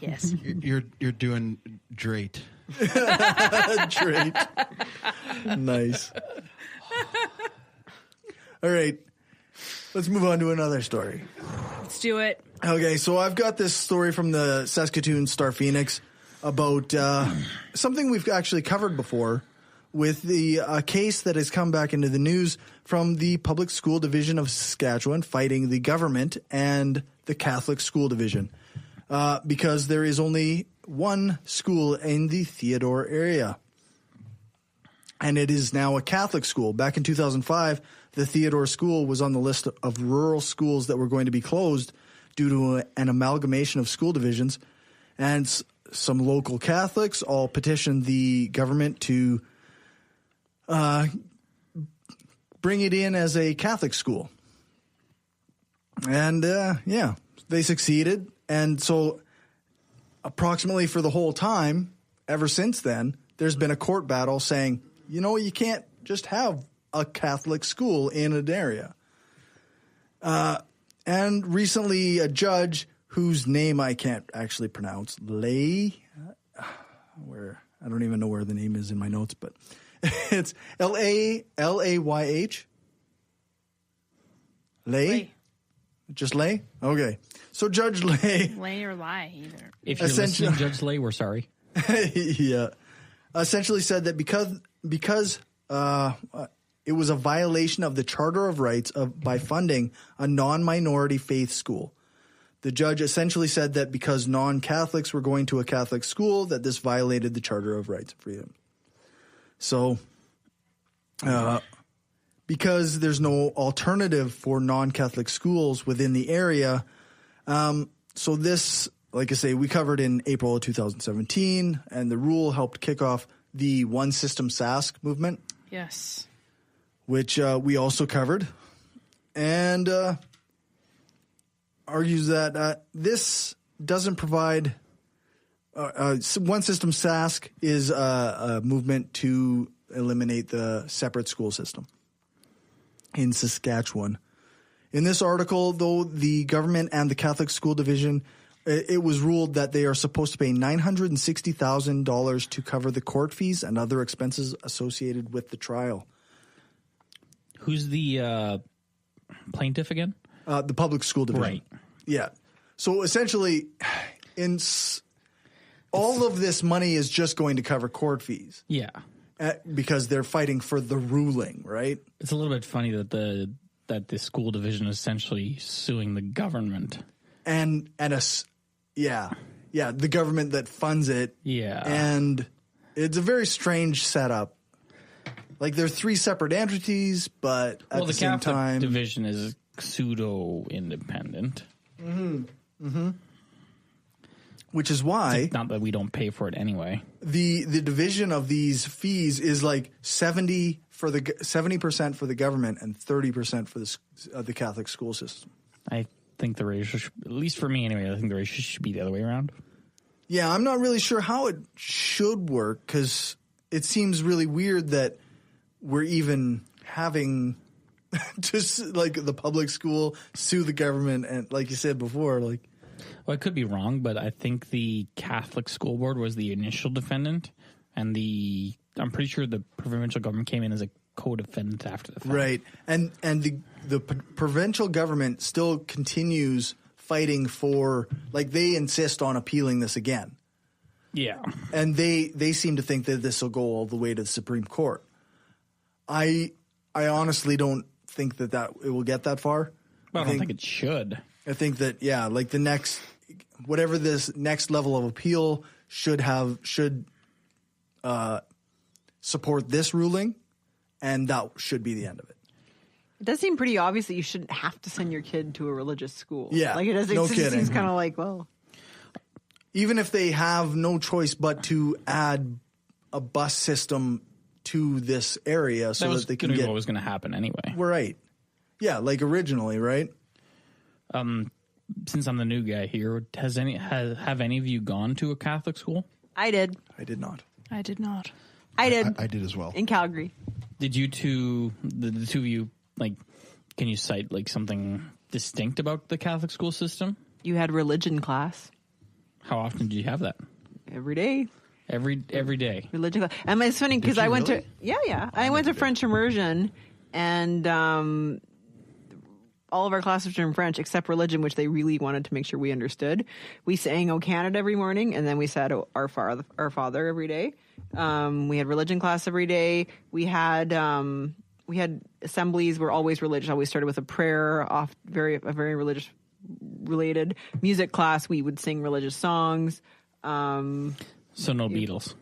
Yes. You're doing great. Great. Nice. All right. Let's move on to another story. Let's do it. Okay, so I've got this story from the Saskatoon Star Phoenix about something we've actually covered before with the case that has come back into the news from the Public School Division of Saskatchewan fighting the government and the Catholic School Division because there is only one school in the Theodore area. And it is now a Catholic school. Back in 2005, the Theodore School was on the list of rural schools that were going to be closed due to an amalgamation of school divisions. And some local Catholics all petitioned the government to bring it in as a Catholic school. And, they succeeded. And so approximately for the whole time, ever since then, there's been a court battle saying, you can't just have a Catholic school in an area. And recently a judge whose name I can't actually pronounce, I don't even know where the name is in my notes, but it's Layh. Lay? Just Lay? Okay. So Judge Lay. Lay or lie, either. If you're listening, Judge Lay, we're sorry. Yeah. Essentially said that because it was a violation of the Charter of Rights by funding a non-minority faith school. The judge essentially said that because non-Catholics were going to a Catholic school, that this violated the Charter of Rights and Freedom. So, because there's no alternative for non-Catholic schools within the area, so this, like I say, we covered in April of 2017, and the rule helped kick off the One System Sask movement. Yes. Which we also covered, and argues that this doesn't provide One System Sask is a movement to eliminate the separate school system in Saskatchewan. In this article, though, the government and the Catholic School Division, it was ruled that they are supposed to pay $960,000 to cover the court fees and other expenses associated with the trial. Who's the plaintiff again? The Public School Division. Right. Yeah. So essentially, all of this money is just going to cover court fees. Yeah. Because they're fighting for the ruling, right? It's a little bit funny that the school division is essentially suing the government. The government that funds it. Yeah. And it's a very strange setup. Like, they're three separate entities, but at the same Catholic time, division is pseudo-independent. Mm-hmm. Mm-hmm. Which is why, it's not that we don't pay for it anyway. The division of these fees is like 70% for the government and 30% for the Catholic school system. I think the ratio, at least for me anyway, I think the ratio should be the other way around. Yeah, I'm not really sure how it should work because it seems really weird that we're even having just like the public school sue the government, and like you said before, like. Well, I could be wrong, but I think the Catholic School Board was the initial defendant, and I'm pretty sure the provincial government came in as a co-defendant after the fact. Right, and the provincial government still continues fighting for, like, they insist on appealing this again. Yeah. And they seem to think that this will go all the way to the Supreme Court. I honestly don't think that it will get that far. Well, I don't think it should. I think that, yeah, like whatever this next level of appeal should support this ruling, and that should be the end of it. It does seem pretty obvious that you shouldn't have to send your kid to a religious school. Yeah, like it seems kind of like, well, even if they have no choice but to add a bus system to this area so that they can get what was going to happen anyway. Right. Yeah, like originally, right? Since I'm the new guy here, have any of you gone to a Catholic school? I did. I did not. I did not. I did. I did as well. In Calgary. Did you two, the two of you, like, can you cite like something distinct about the Catholic school system? You had religion class. How often did you have that? Every day. Every day. Religion class. And it's funny because I went to I went to French immersion, and all of our classes were in French except religion, which they really wanted to make sure we understood. We sang "O Canada" every morning, and then we said Our Father every day. We had religion class every day. We had assemblies were always religious. Always started with a prayer, a very religious related. Music class, we would sing religious songs. So no Beatles.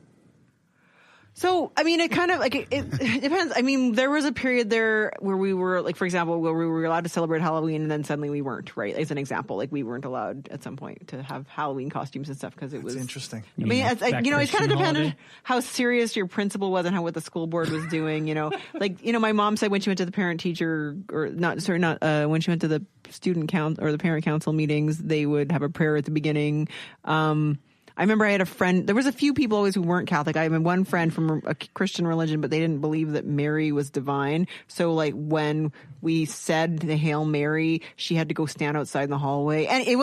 So, I mean, it kind of like it depends. I mean, there was a period there where we were, like, for example, where we were allowed to celebrate Halloween, and then suddenly we weren't, right? As an example, like, we weren't allowed at some point to have Halloween costumes and stuff because it was interesting. I mean, it's kind of depended how serious your principal was and what the school board was doing. Like, my mom said when she went to the when she went to the student council or the parent council meetings, they would have a prayer at the beginning. I remember I had a friend, there was a few people always who weren't Catholic. I had one friend from a Christian religion, but they didn't believe that Mary was divine. So, like, when we said the Hail Mary, she had to go stand outside in the hallway. And it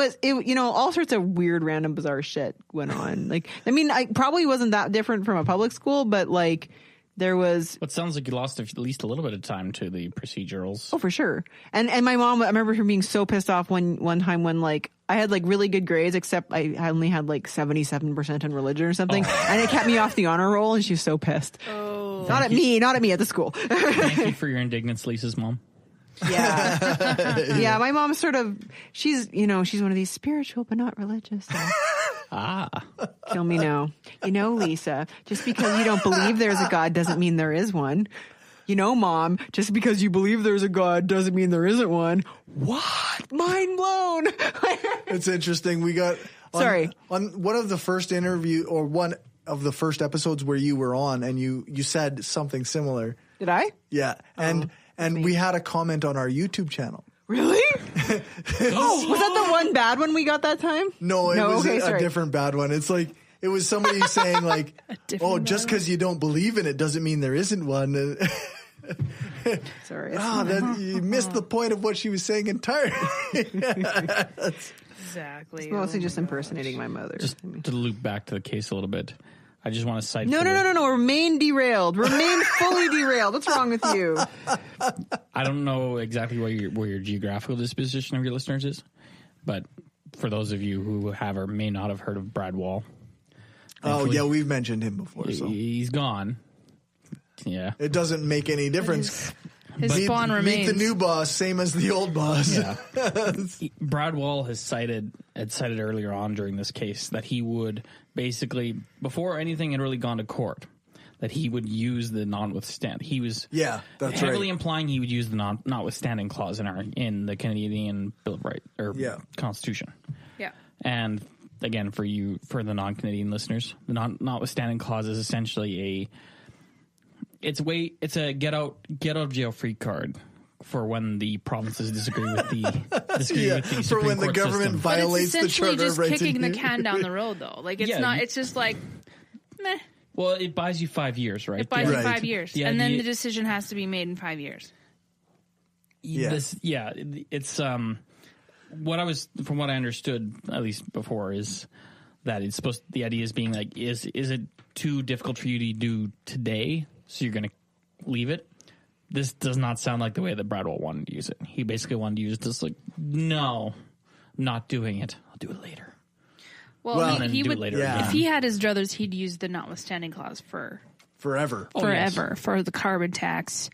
all sorts of weird, random, bizarre shit went on. Like, I mean, I probably wasn't that different from a public school, but, like, there was... It sounds like you lost at least a little bit of time to the procedurals. Oh, for sure. And my mom, I remember her being so pissed off one time when, like, I had, like, really good grades, except I only had, like, 77% in religion or something. Oh. And it kept me off the honor roll, and she was so pissed. Oh. Not at me, at the school. Thank you for your indignance, Lisa's mom. Yeah. Yeah, my mom's sort of, she's one of these spiritual but not religious. So. Kill me now. Lisa, just because you don't believe there's a God doesn't mean there is one. Mom, just because you believe there's a God doesn't mean there isn't one. What? Mind blown. It's interesting. We got on one of the first interview or one of the first episodes where you were on, and you said something similar. Did I? Yeah. And we had a comment on our YouTube channel. Really? Was that the one bad one we got that time? No, it was a different bad one. It's like, it was somebody saying, like, just because you don't believe in it doesn't mean there isn't one. Sorry. You missed the point of what she was saying entirely. Exactly. It's mostly just impersonating my mother. Just to loop back to the case a little bit, I just want to cite... No. Remain derailed. Remain fully derailed. What's wrong with you? I don't know exactly where your geographical disposition of your listeners is, but for those of you who have or may not have heard of Brad Wall... Oh, yeah, we've mentioned him before. So. He's gone. Yeah. It doesn't make any difference. His spawn remains. Meet the new boss, same as the old boss. Yeah. Brad Wall had cited earlier on during this case that he would basically, before anything had really gone to court, that he would use the notwithstand. He was heavily implying he would use the notwithstanding clause in the Canadian Bill of Rights or Constitution. Yeah. And again, for the non-Canadian listeners, the notwithstanding clause is essentially it's a get out of jail free card for when the provinces disagree with the Supreme for when Court the government system. violates the Charter of Rights. It's essentially just kicking the can down the road, though. Like it's just like meh. Well, it buys you 5 years, right? It buys you 5 years, and then the decision has to be made in 5 years. It's from what I understood, at least before, is that it's the idea is being like, is it too difficult for you to do today, so you're going to leave it? This does not sound like the way that Brad Wall wanted to use it. He basically wanted to use it just like, no, not doing it. I'll do it later. Well, he would. Later if he had his druthers, he'd use the notwithstanding clause for forever. Forever for the carbon tax,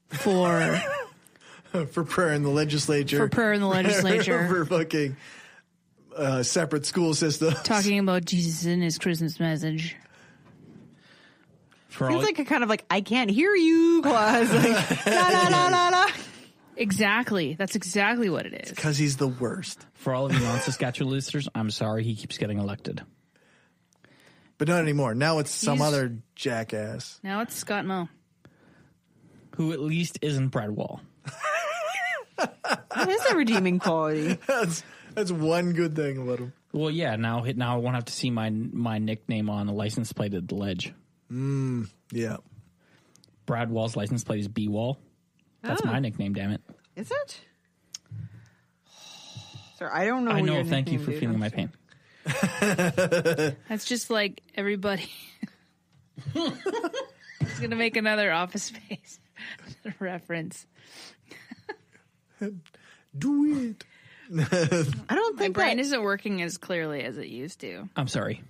for for prayer in the legislature, for fucking separate school system, talking about Jesus in his Christmas message. Seems like a kind of like I can't hear you clause. Like, la la la la la. Exactly. That's exactly what it is. Because he's the worst. For all of you non-Saskatchewan listeners, I'm sorry he keeps getting elected. But not anymore. Now it's some other jackass. Now it's Scott Moe. Who at least isn't Brad Wall. That is a redeeming quality. That's one good thing about him. Well, yeah, now I won't have to see my nickname on a license plate at the ledge. Yeah. Brad Wall's license plate is B Wall. That's my nickname, damn it. Is it? Sir, I don't know. I know. Thank you for feeling my pain. That's just like everybody. He's going to make another Office Space reference. Do it. I don't think my brain isn't working as clearly as it used to. I'm sorry.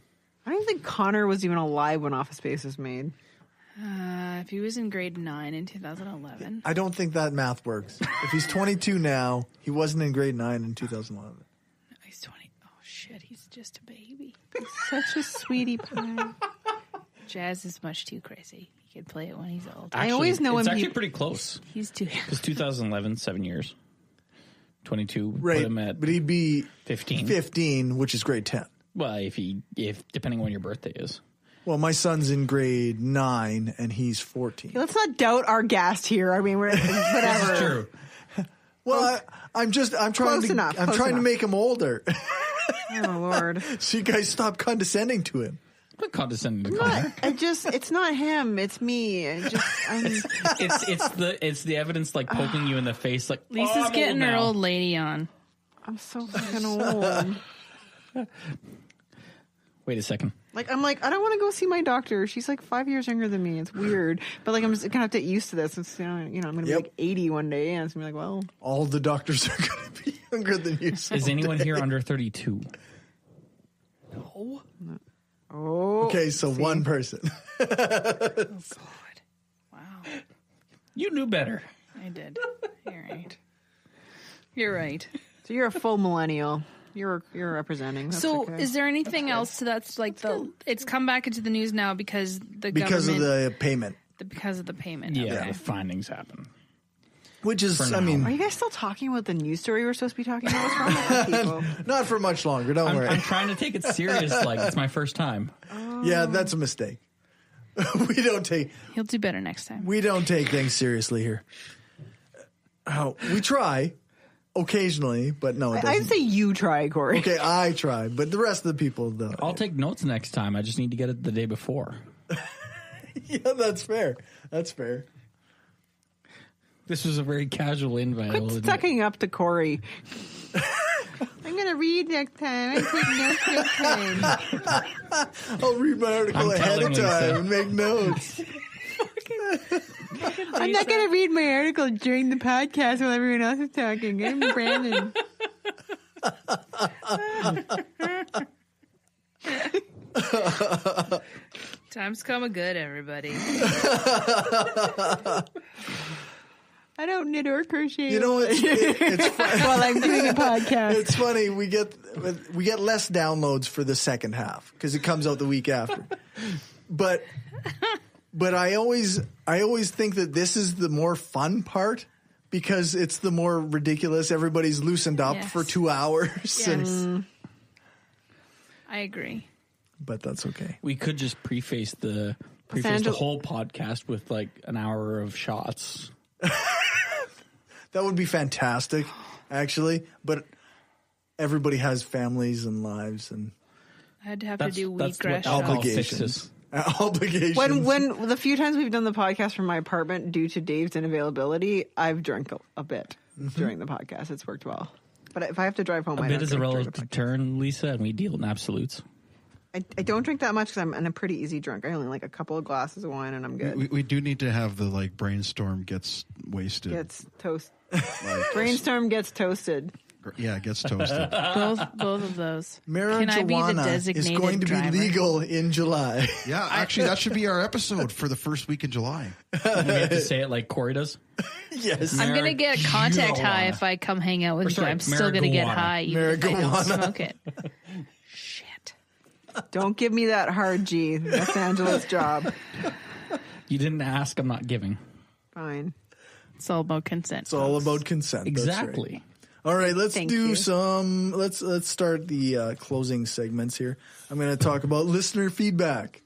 I don't think Connor was even alive when Office Space was made. If he was in grade 9 in 2011. I don't think that math works. If he's 22 now, he wasn't in grade 9 in 2011. No, he's 20. Oh, shit. He's just a baby. He's such a sweetie pie. Jazz is much too crazy. He can play it when he's old. Actually, I always know it's him. actually pretty close. He's too. Because 2011, 7 years. 22, Right, put him at but he'd be 15. 15, which is grade 10. Well, if depending on when your birthday is. Well, my son's in grade 9 and he's 14. Let's not doubt our guest here. I mean, whatever. This is true. Well, I'm trying Close to enough, I'm close trying to enough. make him older. Oh Lord! So you guys stop condescending to him. I'm not condescending to Connor. It's not him. It's me. It's the evidence like poking you in the face. Like Lisa's I'm getting old her now. old lady on. I'm so fucking old. Wait a second. Like I'm like I don't want to go see my doctor. She's like 5 years younger than me. It's weird, but like I'm just gonna have to get used to this. It's I'm gonna be like 80 one day, and it's gonna be like, well, all the doctors are gonna be younger than you. Is anyone here under 32? No. Oh. Okay, so see? one person. Oh God! Wow. You knew better. I did. You're right. You're right. So you're a full millennial. You're representing. That's So, okay. is there anything else that's like it's come back into the news now because the because government of the payment, because of the payment. Yeah, Okay. the findings happen. which is, For I now. mean, Are you guys still talking about the news story we're supposed to be talking about? What's wrong with people? not for much longer. Don't worry. I'm trying to take it serious. Like it's my first time. Yeah, that's a mistake. we don't take He'll do better next time. we don't take things seriously here. Oh, we try occasionally, but no, it I'd doesn't. say you try, Corey. Okay, I try, but the rest of the people don't. I'll take notes next time. I just need to get it the day before. Yeah, that's fair. That's fair. This was a very casual invite. Quit sucking up to Corey. I'm gonna read next time. I take notes next time. I'll read my article I'm ahead of telling time Lisa. and make notes. I'm not gonna read my article during the podcast while everyone else is talking. I'm Brandon. Time's coming good, everybody. I don't knit or crochet. You know, it's fun. while I'm doing a podcast. It's funny. We get less downloads for the second half because it comes out the week after. But I always think that this is the more fun part because it's the more ridiculous. Everybody's loosened up Yes. for 2 hours. Yes. I agree. But that's okay. We could just preface the whole podcast with like an hour of shots. That would be fantastic, actually. But everybody has families and lives and I'd have to do that's wheatgrass what alcohol shots. fixes. Obligations. When the few times we've done the podcast from my apartment due to Dave's inavailability, I've drank a bit during the podcast. It's worked well. But if I have to drive home, A I bit don't is a drink during the relative podcast. term, Lisa, and we deal in absolutes. I don't drink that much because I'm a pretty easy drunk. I only like a couple of glasses of wine and I'm good. We do need to have the brainstorm gets wasted. Gets toast. Like, Brainstorm gets toasted. Yeah, it gets toasted. Both of those. Marijuana Can I be the designated is going to driver? be legal in July. Yeah, actually, that should be our episode for the first week in July. We have to say it like Cory does. Yes. I'm going to get a contact high if I come hang out with you. I'm still going to get high even if I don't smoke it. Shit. Don't give me that hard G. That's Angela's job. You didn't ask, I'm not giving. Fine. It's all about consent. It's all about consent. That's Exactly. right. All right, let's Thank do you. some. Let's start the closing segments here. I'm going to talk about listener feedback.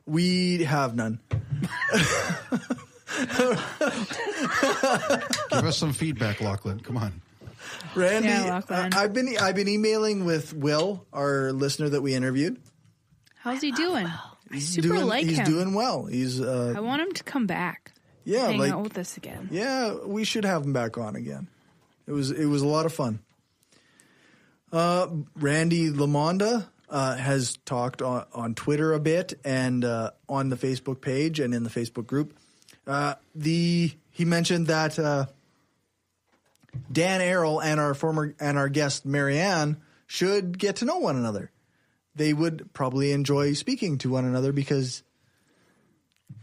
We have none. Give us some feedback, Lachlan. Come on. Randy, Yeah, Lachlan. I've been emailing with Will, our listener that we interviewed. How's he doing? I super doing, like he's him. doing well. He's I want him to come back. yeah, hang like out with us again. yeah, we should have him back on again. It was a lot of fun. Randy Lamonda has talked on Twitter a bit and on the Facebook page and in the Facebook group. He mentioned that Dan Errol and our guest Marianne should get to know one another. They would probably enjoy speaking to one another because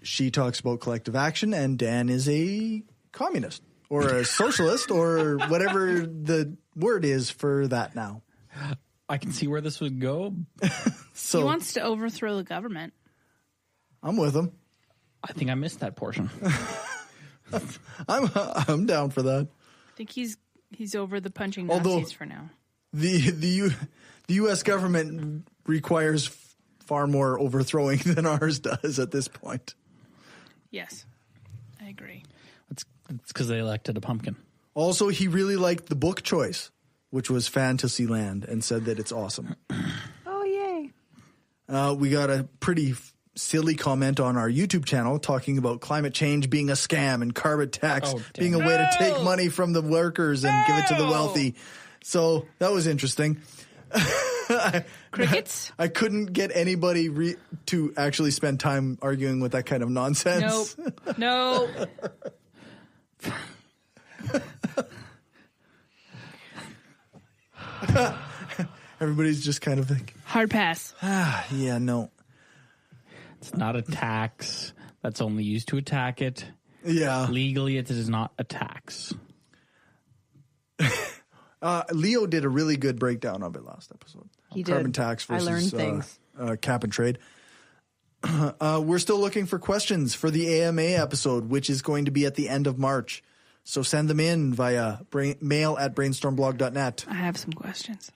she talks about collective action and Dan is a communist or a socialist or whatever the word is for that now. I can see where this would go. So He wants to overthrow the government. I'm with him. I think I missed that portion. I'm down for that. I think he's over the punching Although- Nazis for now. The U.S. government requires far more overthrowing than ours does at this point. Yes, I agree. It's because they elected a pumpkin. Also, he really liked the book choice, which was Fantasyland, and said that it's awesome. Oh, yay. We got a pretty silly comment on our YouTube channel talking about climate change being a scam and carbon tax being a way to take money from the workers and give it to the wealthy. So that was interesting. Crickets? I couldn't get anybody to actually spend time arguing with that kind of nonsense. Nope. No. Everybody's just kind of like, Hard pass. yeah, no. It's not a tax. That's only used to attack it. Yeah. Legally, it is not a tax. Leo did a really good breakdown of it last episode. He Carbon did. tax I versus learned things. Cap and trade. We're still looking for questions for the AMA episode, which is going to be at the end of March. So send them in via mail@brainstormblog.net. I have some questions.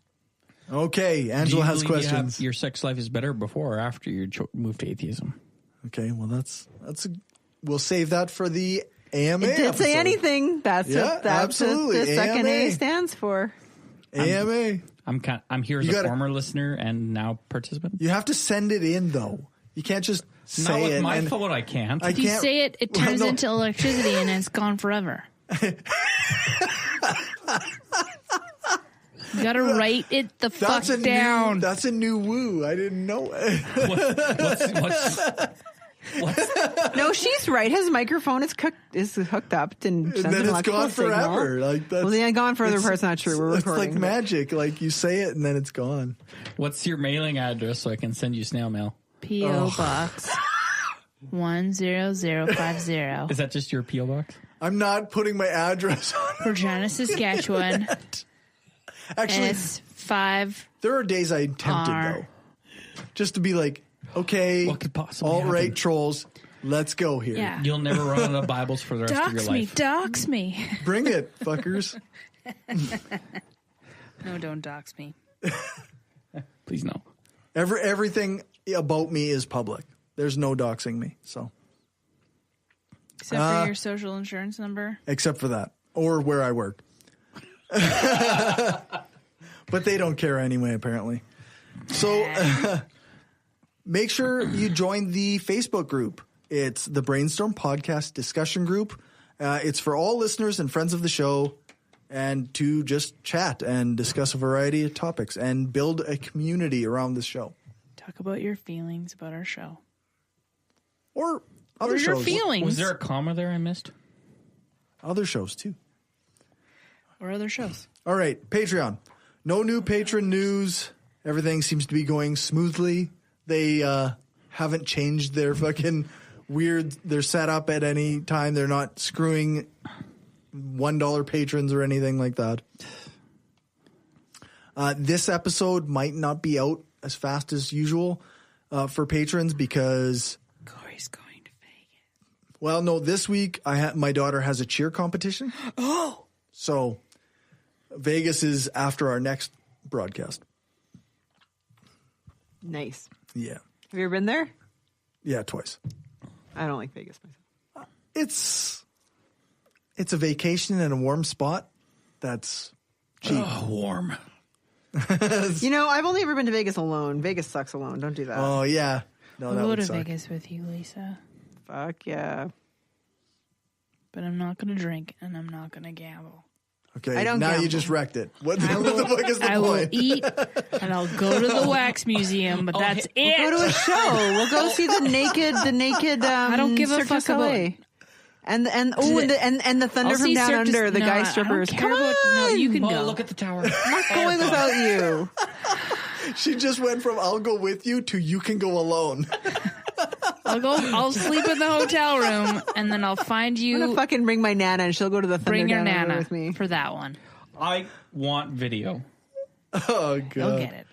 Okay, Angela has questions. Your sex life is better before or after you move to atheism? Okay, well we'll save that for the AMA. It did episode. say anything. That's absolutely. what the second AMA A stands for. AMA. I'm here as a former listener and now participant. You have to send it in though. You can't just say Not with it. my phone, I can't. If you say it, it turns into electricity and it's gone forever. You gotta write it the fuck down. That's a new woo. I didn't know. No, she's right. His microphone is hooked up and then it's electrical gone signal. forever. Like that's, well, then gone for the part's not true. We're It's recording. like magic. Like you say it and then it's gone. What's your mailing address so I can send you snail mail? P.O. Box 10050. Is that just your P.O. box? I'm not putting my address on. Regina, Saskatchewan. Actually, S5. there are days I'm tempted though, just to be like, okay, What could possibly all right, happen? trolls, let's go here. Yeah. You'll never run out of Bibles for the rest of your life. Dox me. Bring it, fuckers. No, don't dox me. Please no. Everything about me is public. There's no doxing me. So Except for your social insurance number. except for that, or where I work. But they don't care anyway, apparently. So make sure you join the Facebook group. It's the Brainstorm Podcast Discussion Group. It's for all listeners and friends of the show and to just chat and discuss a variety of topics and build a community around this show. Talk about your feelings about our show. Or other Or your shows. feelings. Was there a comma there I missed? Other shows, too. or other shows. All right, Patreon. No new patron news. Everything seems to be going smoothly. They haven't changed their fucking their setup at any time. They're not screwing $1 patrons or anything like that. This episode might not be out as fast as usual for patrons because Cory's going to Vegas. Well, no, this week my daughter has a cheer competition. Oh, so Vegas is after our next broadcast. Nice. Yeah. Have you ever been there? Yeah, twice. I don't like Vegas myself. It's a vacation in a warm spot that's cheap. Oh, warm. You know, I've only ever been to Vegas alone. Vegas sucks alone. Don't do that. Oh, yeah. No, I'll that go would to suck. Vegas with you, Lisa. Fuck yeah. But I'm not going to drink and I'm not going to gamble. Okay, I don't now you gamble. just wrecked it. What the fuck is the I will point? eat and I'll go to the wax museum, but that's it. We'll go to a show. We'll go see the naked. I don't give a Cirque du fuck about. Soleil. And the thunder I'll from see down Cirque du- under, the no, guy I don't strippers. care Come on, about- no, you can go. Look at the tower. I'm not going without you. She just went from "I'll go with you" to "you can go alone." I'll sleep in the hotel room and then I'll find you. I'm gonna fucking bring my nana and she'll go to the thunder Bring your down under nana with me. for that one. I want video. Oh, God. You'll get it.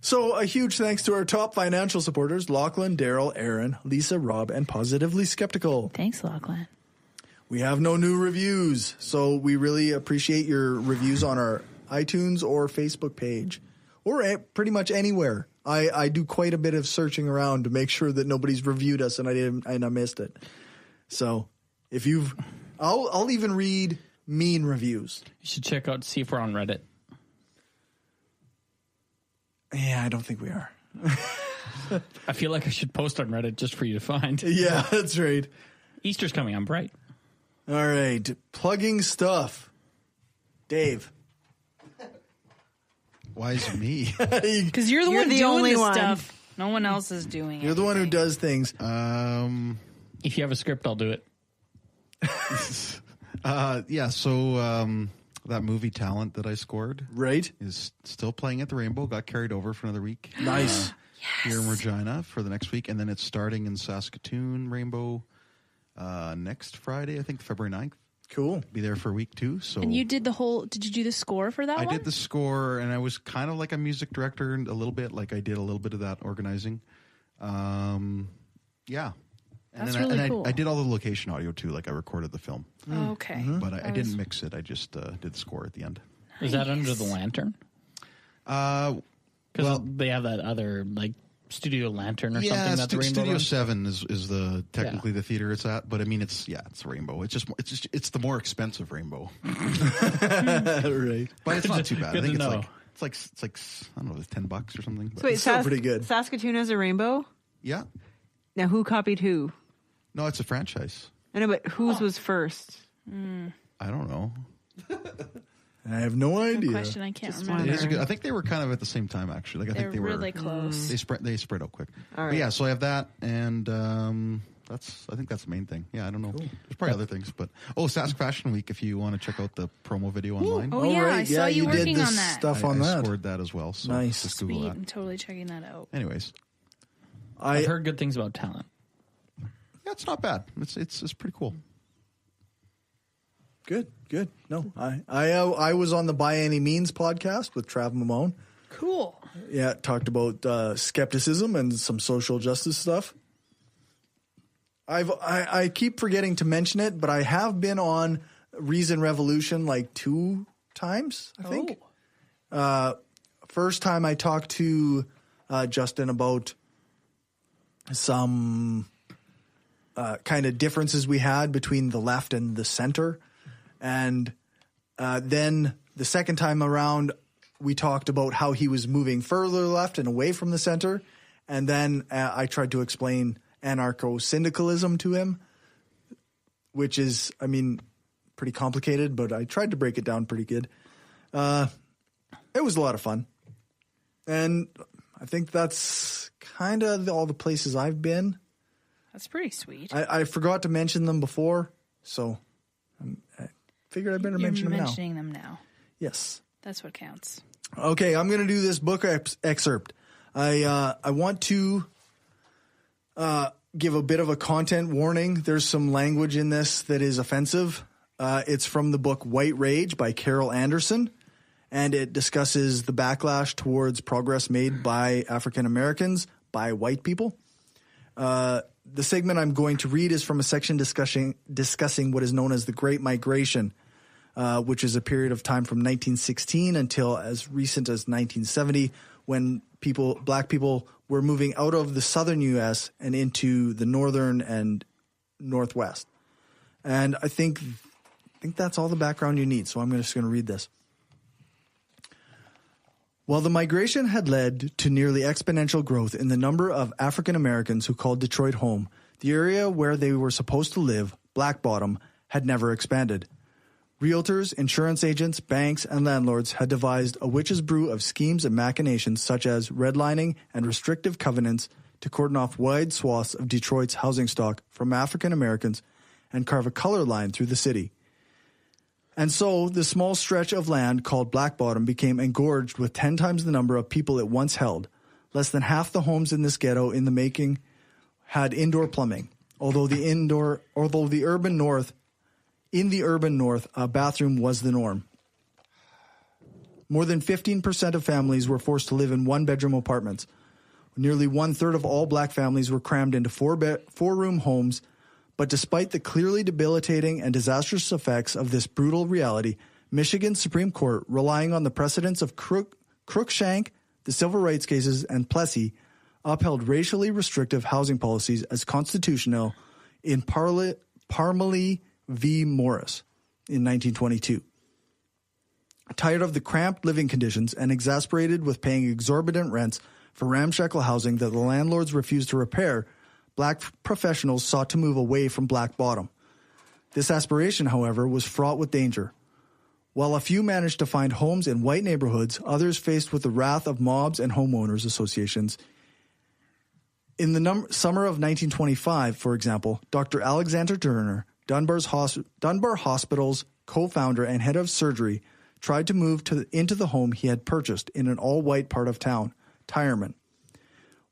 So a huge thanks to our top financial supporters, Lachlan, Daryl, Aaron, Lisa, Rob, and Positively Skeptical. Thanks, Lachlan. We have no new reviews, so we really appreciate your reviews on our iTunes or Facebook page, or pretty much anywhere. I do quite a bit of searching around to make sure that nobody's reviewed us and I missed it. So if I'll even read mean reviews. You should check out, see if we're on Reddit. Yeah, I don't think we are. I feel like I should post on Reddit just for you to find. Yeah, that's right. Easter's coming. I'm bright. All right, plugging stuff. Dave. Why is it me? Because you're the one the doing only this one. stuff. No one else is doing it. You're the one who does things. If you have a script, I'll do it. Yeah, so that movie Talent that I scored Right. is still playing at the Rainbow. Got carried over for another week. Nice. Here in Regina for the next week. And then it's starting in Saskatoon Rainbow next Friday, I think February 9th. Cool. Be there for a week too. So And you did did you do the score for that I one? did the score, and I was kind of like a music director a little bit. Like I did a little bit of that organizing. Yeah. And That's then really cool. I did all the location audio too. Like I recorded the film, Okay. but I didn't mix it. I just did the score at the end. Is that under the lantern? Because they have that other like studio lantern or something. That the Rainbow Studio runs? 7 is the technically the theater it's at, but I mean it's Rainbow. It's the more expensive Rainbow, Right. but it's not too bad. I Good think to it's like I don't know, it's $10 or something. But So wait, still pretty good. Saskatoon has a rainbow. yeah, Now who copied who? no, it's a franchise. I know, but whose was first? I don't know. I have no Good idea. question. I can't Just remember. It is good. I think they were kind of at the same time actually. Like I They're think they were really close. They spread out quick. All right. But yeah, so I have that, and I think that's the main thing. Yeah, I don't know. There's probably other things, but Sask Fashion Week. If you want to check out the promo video online, Oh, yeah, I saw you did working this on that. stuff on I that. scored that as well. So Nice. just Google Sweet. that. I'm totally checking that out. Anyways, I've heard good things about Talent. yeah, it's not bad. It's pretty cool. Good. No, I was on the By Any Means podcast with Trav Mamone. Cool. Yeah, talked about skepticism and some social justice stuff. I keep forgetting to mention it, but I have been on Reason Revolution like 2 times, I think. First time I talked to Justin about some kind of differences we had between the left and the center. And then the second time around, we talked about how he was moving further left and away from the center. And then I tried to explain anarcho-syndicalism to him, which is, I mean, pretty complicated, but I tried to break it down pretty good. It was a lot of fun. And I think that's kind of all the places I've been. That's pretty sweet. I forgot to mention them before, so figured I better You're mention them now. mentioning them now. Yes. That's what counts. Okay, I'm going to do this book excerpt. I want to give a bit of a content warning. There's some language in this that is offensive. It's from the book White Rage by Carol Anderson, and it discusses the backlash towards progress made by African Americans by white people. The segment I'm going to read is from a section discussing what is known as the Great Migration, which is a period of time from 1916 until as recent as 1970, when black people were moving out of the southern U.S. and into the northern and northwest. And I think that's all the background you need, so I'm just going to read this. While the migration had led to nearly exponential growth in the number of African Americans who called Detroit home, the area where they were supposed to live, Black Bottom, had never expanded. Realtors, insurance agents, banks, and landlords had devised a witch's brew of schemes and machinations such as redlining and restrictive covenants to cordon off wide swaths of Detroit's housing stock from African Americans and carve a color line through the city. And so the small stretch of land called Black Bottom became engorged with 10 times the number of people it once held. Less than half the homes in this ghetto in the making had indoor plumbing, although in the urban north, a bathroom was the norm. More than 15% of families were forced to live in one-bedroom apartments. Nearly one-third of all black families were crammed into four-room homes. But despite the clearly debilitating and disastrous effects of this brutal reality, Michigan's Supreme Court, relying on the precedents of Cruikshank, the civil rights cases, and Plessy, upheld racially restrictive housing policies as constitutional in Parmalee v. Morris in 1922. Tired of the cramped living conditions and exasperated with paying exorbitant rents for ramshackle housing that the landlords refused to repair, black professionals sought to move away from Black Bottom. This aspiration, however, was fraught with danger. While a few managed to find homes in white neighborhoods, others faced with the wrath of mobs and homeowners associations. In the summer of 1925, for example, Dr. Alexander Turner, Dunbar Hospital's co-founder and head of surgery, tried to move into the home he had purchased in an all-white part of town, Tyerman.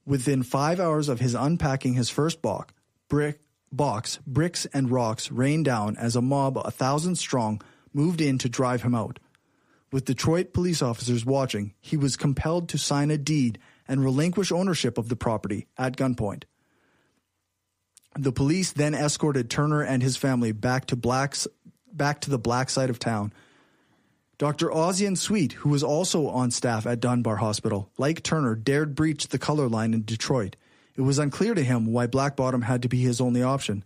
Within 5 hours of his unpacking his first box, bricks and rocks rained down as a mob 1,000 strong moved in to drive him out. With Detroit police officers watching, he was compelled to sign a deed and relinquish ownership of the property at gunpoint. The police then escorted Turner and his family back to the black side of town. Dr. Ozian Sweet, who was also on staff at Dunbar Hospital, like Turner, dared breach the color line in Detroit. It was unclear to him why Black Bottom had to be his only option.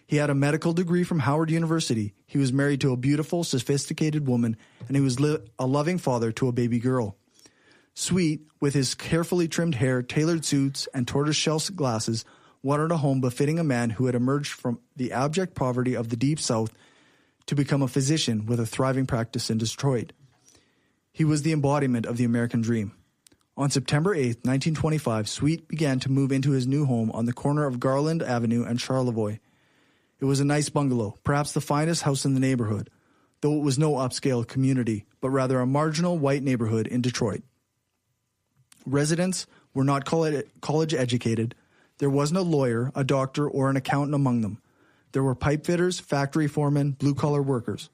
He had a medical degree from Howard University. He was married to a beautiful, sophisticated woman, and he was a loving father to a baby girl. Sweet, with his carefully trimmed hair, tailored suits, and tortoiseshell glasses, wanted a home befitting a man who had emerged from the abject poverty of the Deep South to become a physician with a thriving practice in Detroit. He was the embodiment of the American dream. On September 8, 1925, Sweet began to move into his new home on the corner of Garland Avenue and Charlevoix. It was a nice bungalow, perhaps the finest house in the neighborhood, though it was no upscale community, but rather a marginal white neighborhood in Detroit. Residents were not college educated. There wasn't a lawyer, a doctor, or an accountant among them. There were pipe fitters, factory foremen, blue-collar workers.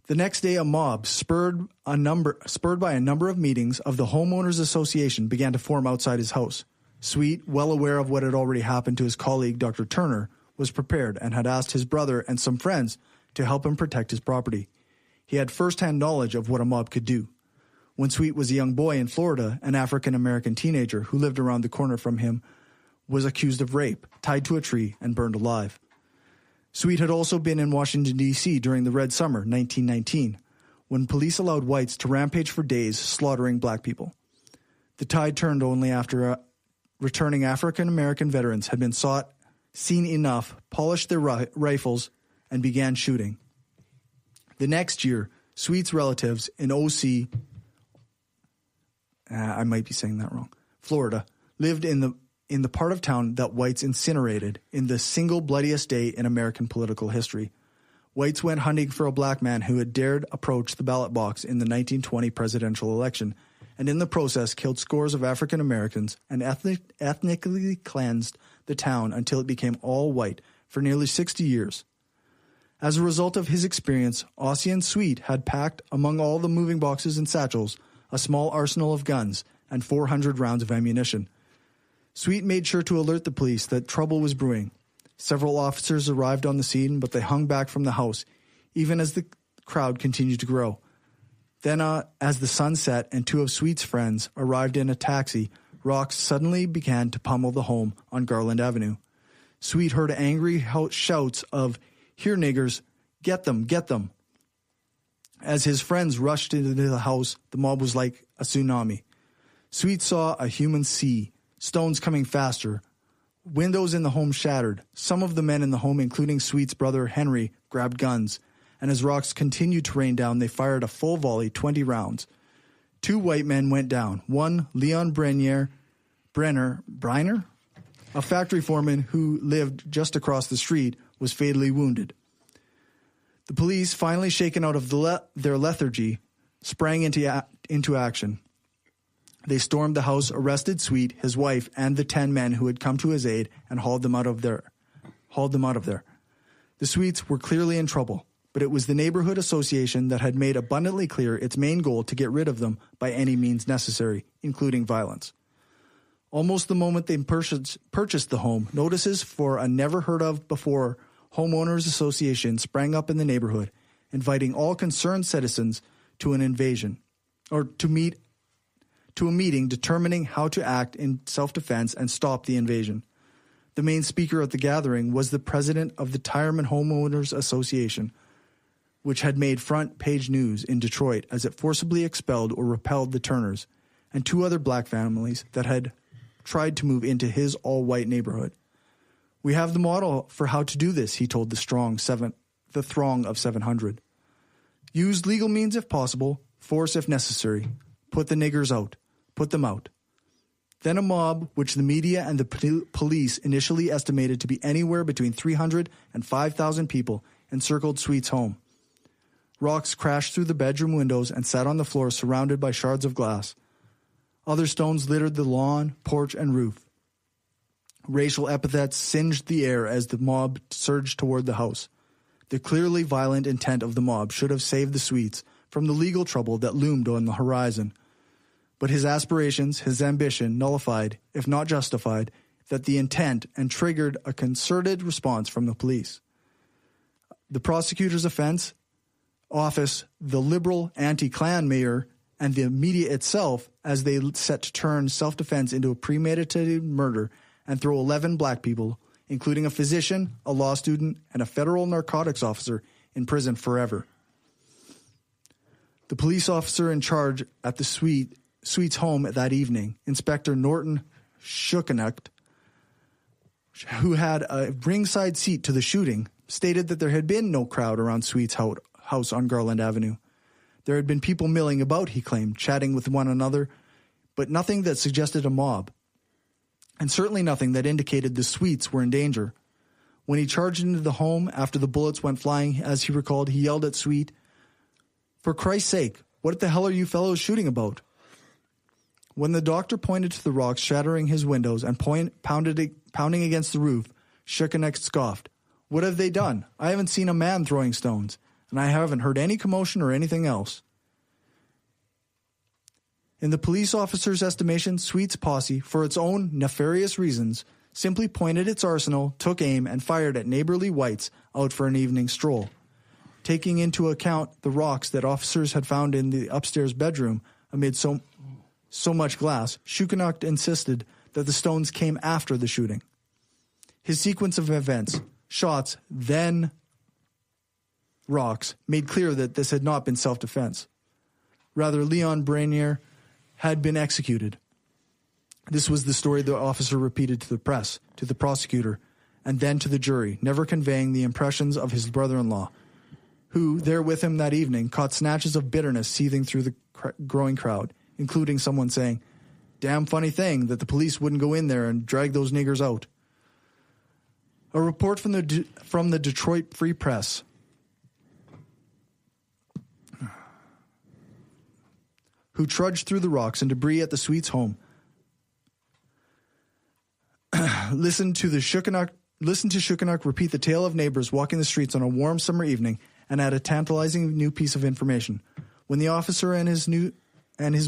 The next day, a mob, spurred by a number of meetings of the Homeowners Association, began to form outside his house. Sweet, well aware of what had already happened to his colleague, Dr. Turner, was prepared and had asked his brother and some friends to help him protect his property. He had first-hand knowledge of what a mob could do. When Sweet was a young boy in Florida, an African-American teenager who lived around the corner from him was accused of rape, tied to a tree, and burned alive. Sweet had also been in Washington, D.C. during the Red Summer, 1919, when police allowed whites to rampage for days, slaughtering black people. The tide turned only after returning African-American veterans had been seen enough, polished their rifles, and began shooting. The next year, Sweet's relatives in O.C., I might be saying that wrong, Florida, lived in the part of town that whites incinerated in the single bloodiest day in American political history. whites went hunting for a black man who had dared approach the ballot box in the 1920 presidential election, and in the process killed scores of African Americans and ethnically cleansed the town until it became all white for nearly 60 years. As a result of his experience, Ossian Sweet had packed among all the moving boxes and satchels a small arsenal of guns and 400 rounds of ammunition. Sweet made sure to alert the police that trouble was brewing. Several officers arrived on the scene, but they hung back from the house, even as the crowd continued to grow. Then, as the sun set and two of Sweet's friends arrived in a taxi, rocks suddenly began to pummel the home on Garland Avenue. Sweet heard angry shouts of, "Here, niggers, get them, get them." As his friends rushed into the house, the mob was like a tsunami. Sweet saw a human sea, stones coming faster, windows in the home shattered. Some of the men in the home, including Sweet's brother Henry, grabbed guns, and as rocks continued to rain down, they fired a full volley, 20 rounds. 2 white men went down. One, Leon Briner, a factory foreman who lived just across the street, was fatally wounded. The police, finally shaken out of their lethargy, sprang into action. They stormed the house, arrested Sweet, his wife, and the 10 men who had come to his aid, and hauled them out of there. The Sweets were clearly in trouble, but it was the neighborhood association that had made abundantly clear its main goal to get rid of them by any means necessary, including violence. Almost the moment they purchased the home, notices for a never-heard-of-before homeowners association sprang up in the neighborhood, inviting all concerned citizens to an invasion, or to a meeting determining how to act in self-defense and stop the invasion. The main speaker at the gathering was the president of the Tireman Homeowners Association, which had made front-page news in Detroit as it forcibly expelled or repelled the Turners and 2 other black families that had tried to move into his all-white neighborhood. "We have the model for how to do this," he told the throng of 700. "Use legal means if possible, force if necessary. Put the niggers out. Put them out." Then a mob, which the media and the police initially estimated to be anywhere between 300 and 5,000 people, encircled Sweet's home. Rocks crashed through the bedroom windows and sat on the floor surrounded by shards of glass. Other stones littered the lawn, porch, and roof. Racial epithets singed the air as the mob surged toward the house. The clearly violent intent of the mob should have saved the Sweets from the legal trouble that loomed on the horizon. But his aspirations, his ambition, nullified, if not justified, that the intent and triggered a concerted response from the police. The prosecutor's office, the liberal anti-Klan mayor, and the media itself, as they set to turn self-defense into a premeditated murder and throw 11 black people, including a physician, a law student, and a federal narcotics officer, in prison forever. The police officer in charge at the Sweet's home that evening, Inspector Norton Schukenacht, who had a ringside seat to the shooting, stated that there had been no crowd around Sweet's house on Garland Avenue. There had been people milling about, he claimed, chatting with one another, but nothing that suggested a mob, and certainly nothing that indicated the Sweets were in danger. When he charged into the home after the bullets went flying, as he recalled, he yelled at Sweet, "For Christ's sake, what the hell are you fellows shooting about?" When the doctor pointed to the rocks shattering his windows and pounding against the roof, Schukenacht scoffed. "What have they done? I haven't seen a man throwing stones, and I haven't heard any commotion or anything else." In the police officer's estimation, Sweet's posse, for its own nefarious reasons, simply pointed its arsenal, took aim, and fired at neighborly whites out for an evening stroll. Taking into account the rocks that officers had found in the upstairs bedroom amid so much glass, Schukenacht insisted that the stones came after the shooting. His sequence of events, shots, then rocks, made clear that this had not been self-defense. Rather, Leon Briner had been executed. This was the story the officer repeated to the press, to the prosecutor, and then to the jury, never conveying the impressions of his brother-in-law, who, there with him that evening, caught snatches of bitterness seething through the growing crowd, including someone saying, "Damn funny thing that the police wouldn't go in there and drag those niggers out." A report from the Detroit Free Press who trudged through the rocks and debris at the Sweets' home. Listen to Shukenuk repeat the tale of neighbors walking the streets on a warm summer evening and add a tantalizing new piece of information. When the officer and his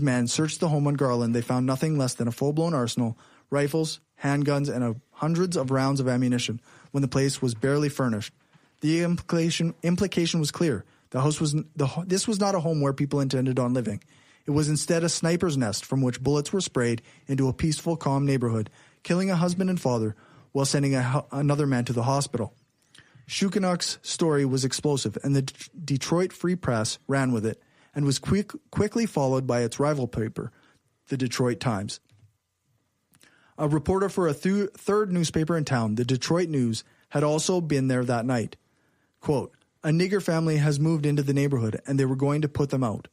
men searched the home on Garland, they found nothing less than a full-blown arsenal, rifles, handguns, and hundreds of rounds of ammunition when the place was barely furnished. The implication was clear. This was not a home where people intended on living. It was instead a sniper's nest from which bullets were sprayed into a peaceful, calm neighborhood, killing a husband and father while sending another man to the hospital. Shukenuk's story was explosive, and the Detroit Free Press ran with it and was quickly followed by its rival paper, the Detroit Times. A reporter for a third newspaper in town, the Detroit News, had also been there that night. Quote, "A nigger family has moved into the neighborhood, and they were going to put them out,"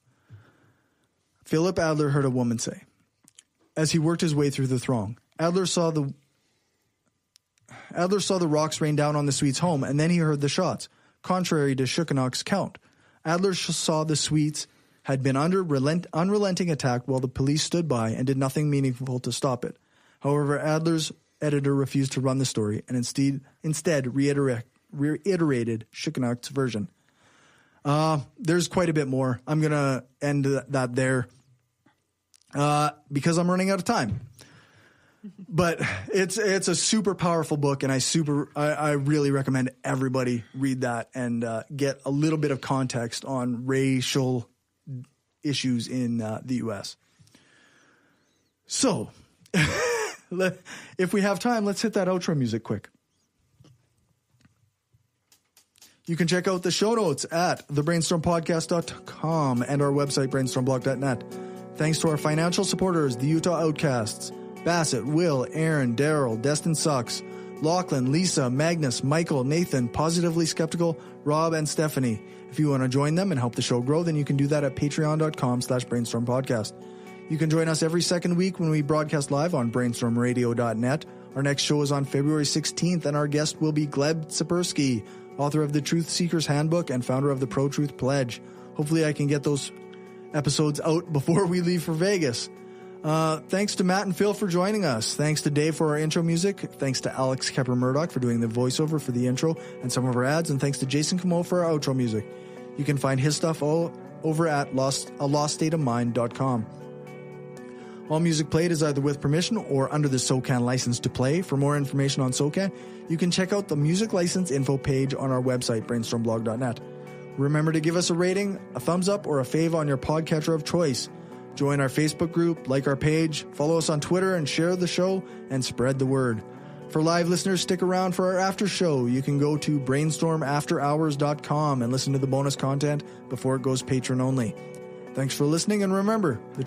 Philip Adler heard a woman say. As he worked his way through the throng, Adler saw the rocks rain down on the Sweets' home, and then he heard the shots. Contrary to Shukenuk's count, Adler saw the Sweets had been under unrelenting attack while the police stood by and did nothing meaningful to stop it. However, Adler's editor refused to run the story and instead reiterated Shukenuk's version. There's quite a bit more. I'm going to end that there because I'm running out of time. But it's a super powerful book, and I really recommend everybody read that and get a little bit of context on racial issues in the U.S. So, if we have time, let's hit that outro music quick. You can check out the show notes at thebrainstormpodcast.com and our website, brainstormblog.net. Thanks to our financial supporters, the Utah Outcasts, Bassett, Will, Aaron, Daryl, Destin Sucks, Lachlan, Lisa, Magnus, Michael, Nathan, Positively Skeptical, Rob, and Stephanie. If you want to join them and help the show grow, then you can do that at patreon.com/brainstormpodcast. You can join us every second week when we broadcast live on brainstormradio.net. Our next show is on February 16th, and our guest will be Gleb Tsipursky, author of The Truth Seeker's Handbook and founder of the Pro-Truth Pledge. Hopefully I can get those episodes out before we leave for Vegas. Thanks to Matt and Phil for joining us. Thanks to Dave for our intro music. Thanks to Alex Kepper-Murdoch for doing the voiceover for the intro and some of our ads. And thanks to Jason Camo for our outro music. You can find his stuff all over at aloststateofmind.com. All music played is either with permission or under the SOCAN license to play. For more information on SOCAN, you can check out the music license info page on our website, brainstormblog.net. Remember to give us a rating, a thumbs up, or a fave on your podcatcher of choice. Join our Facebook group, like our page, follow us on Twitter, and share the show and spread the word. For live listeners, stick around for our after show. You can go to brainstormafterhours.com and listen to the bonus content before it goes patron only. Thanks for listening, and remember, the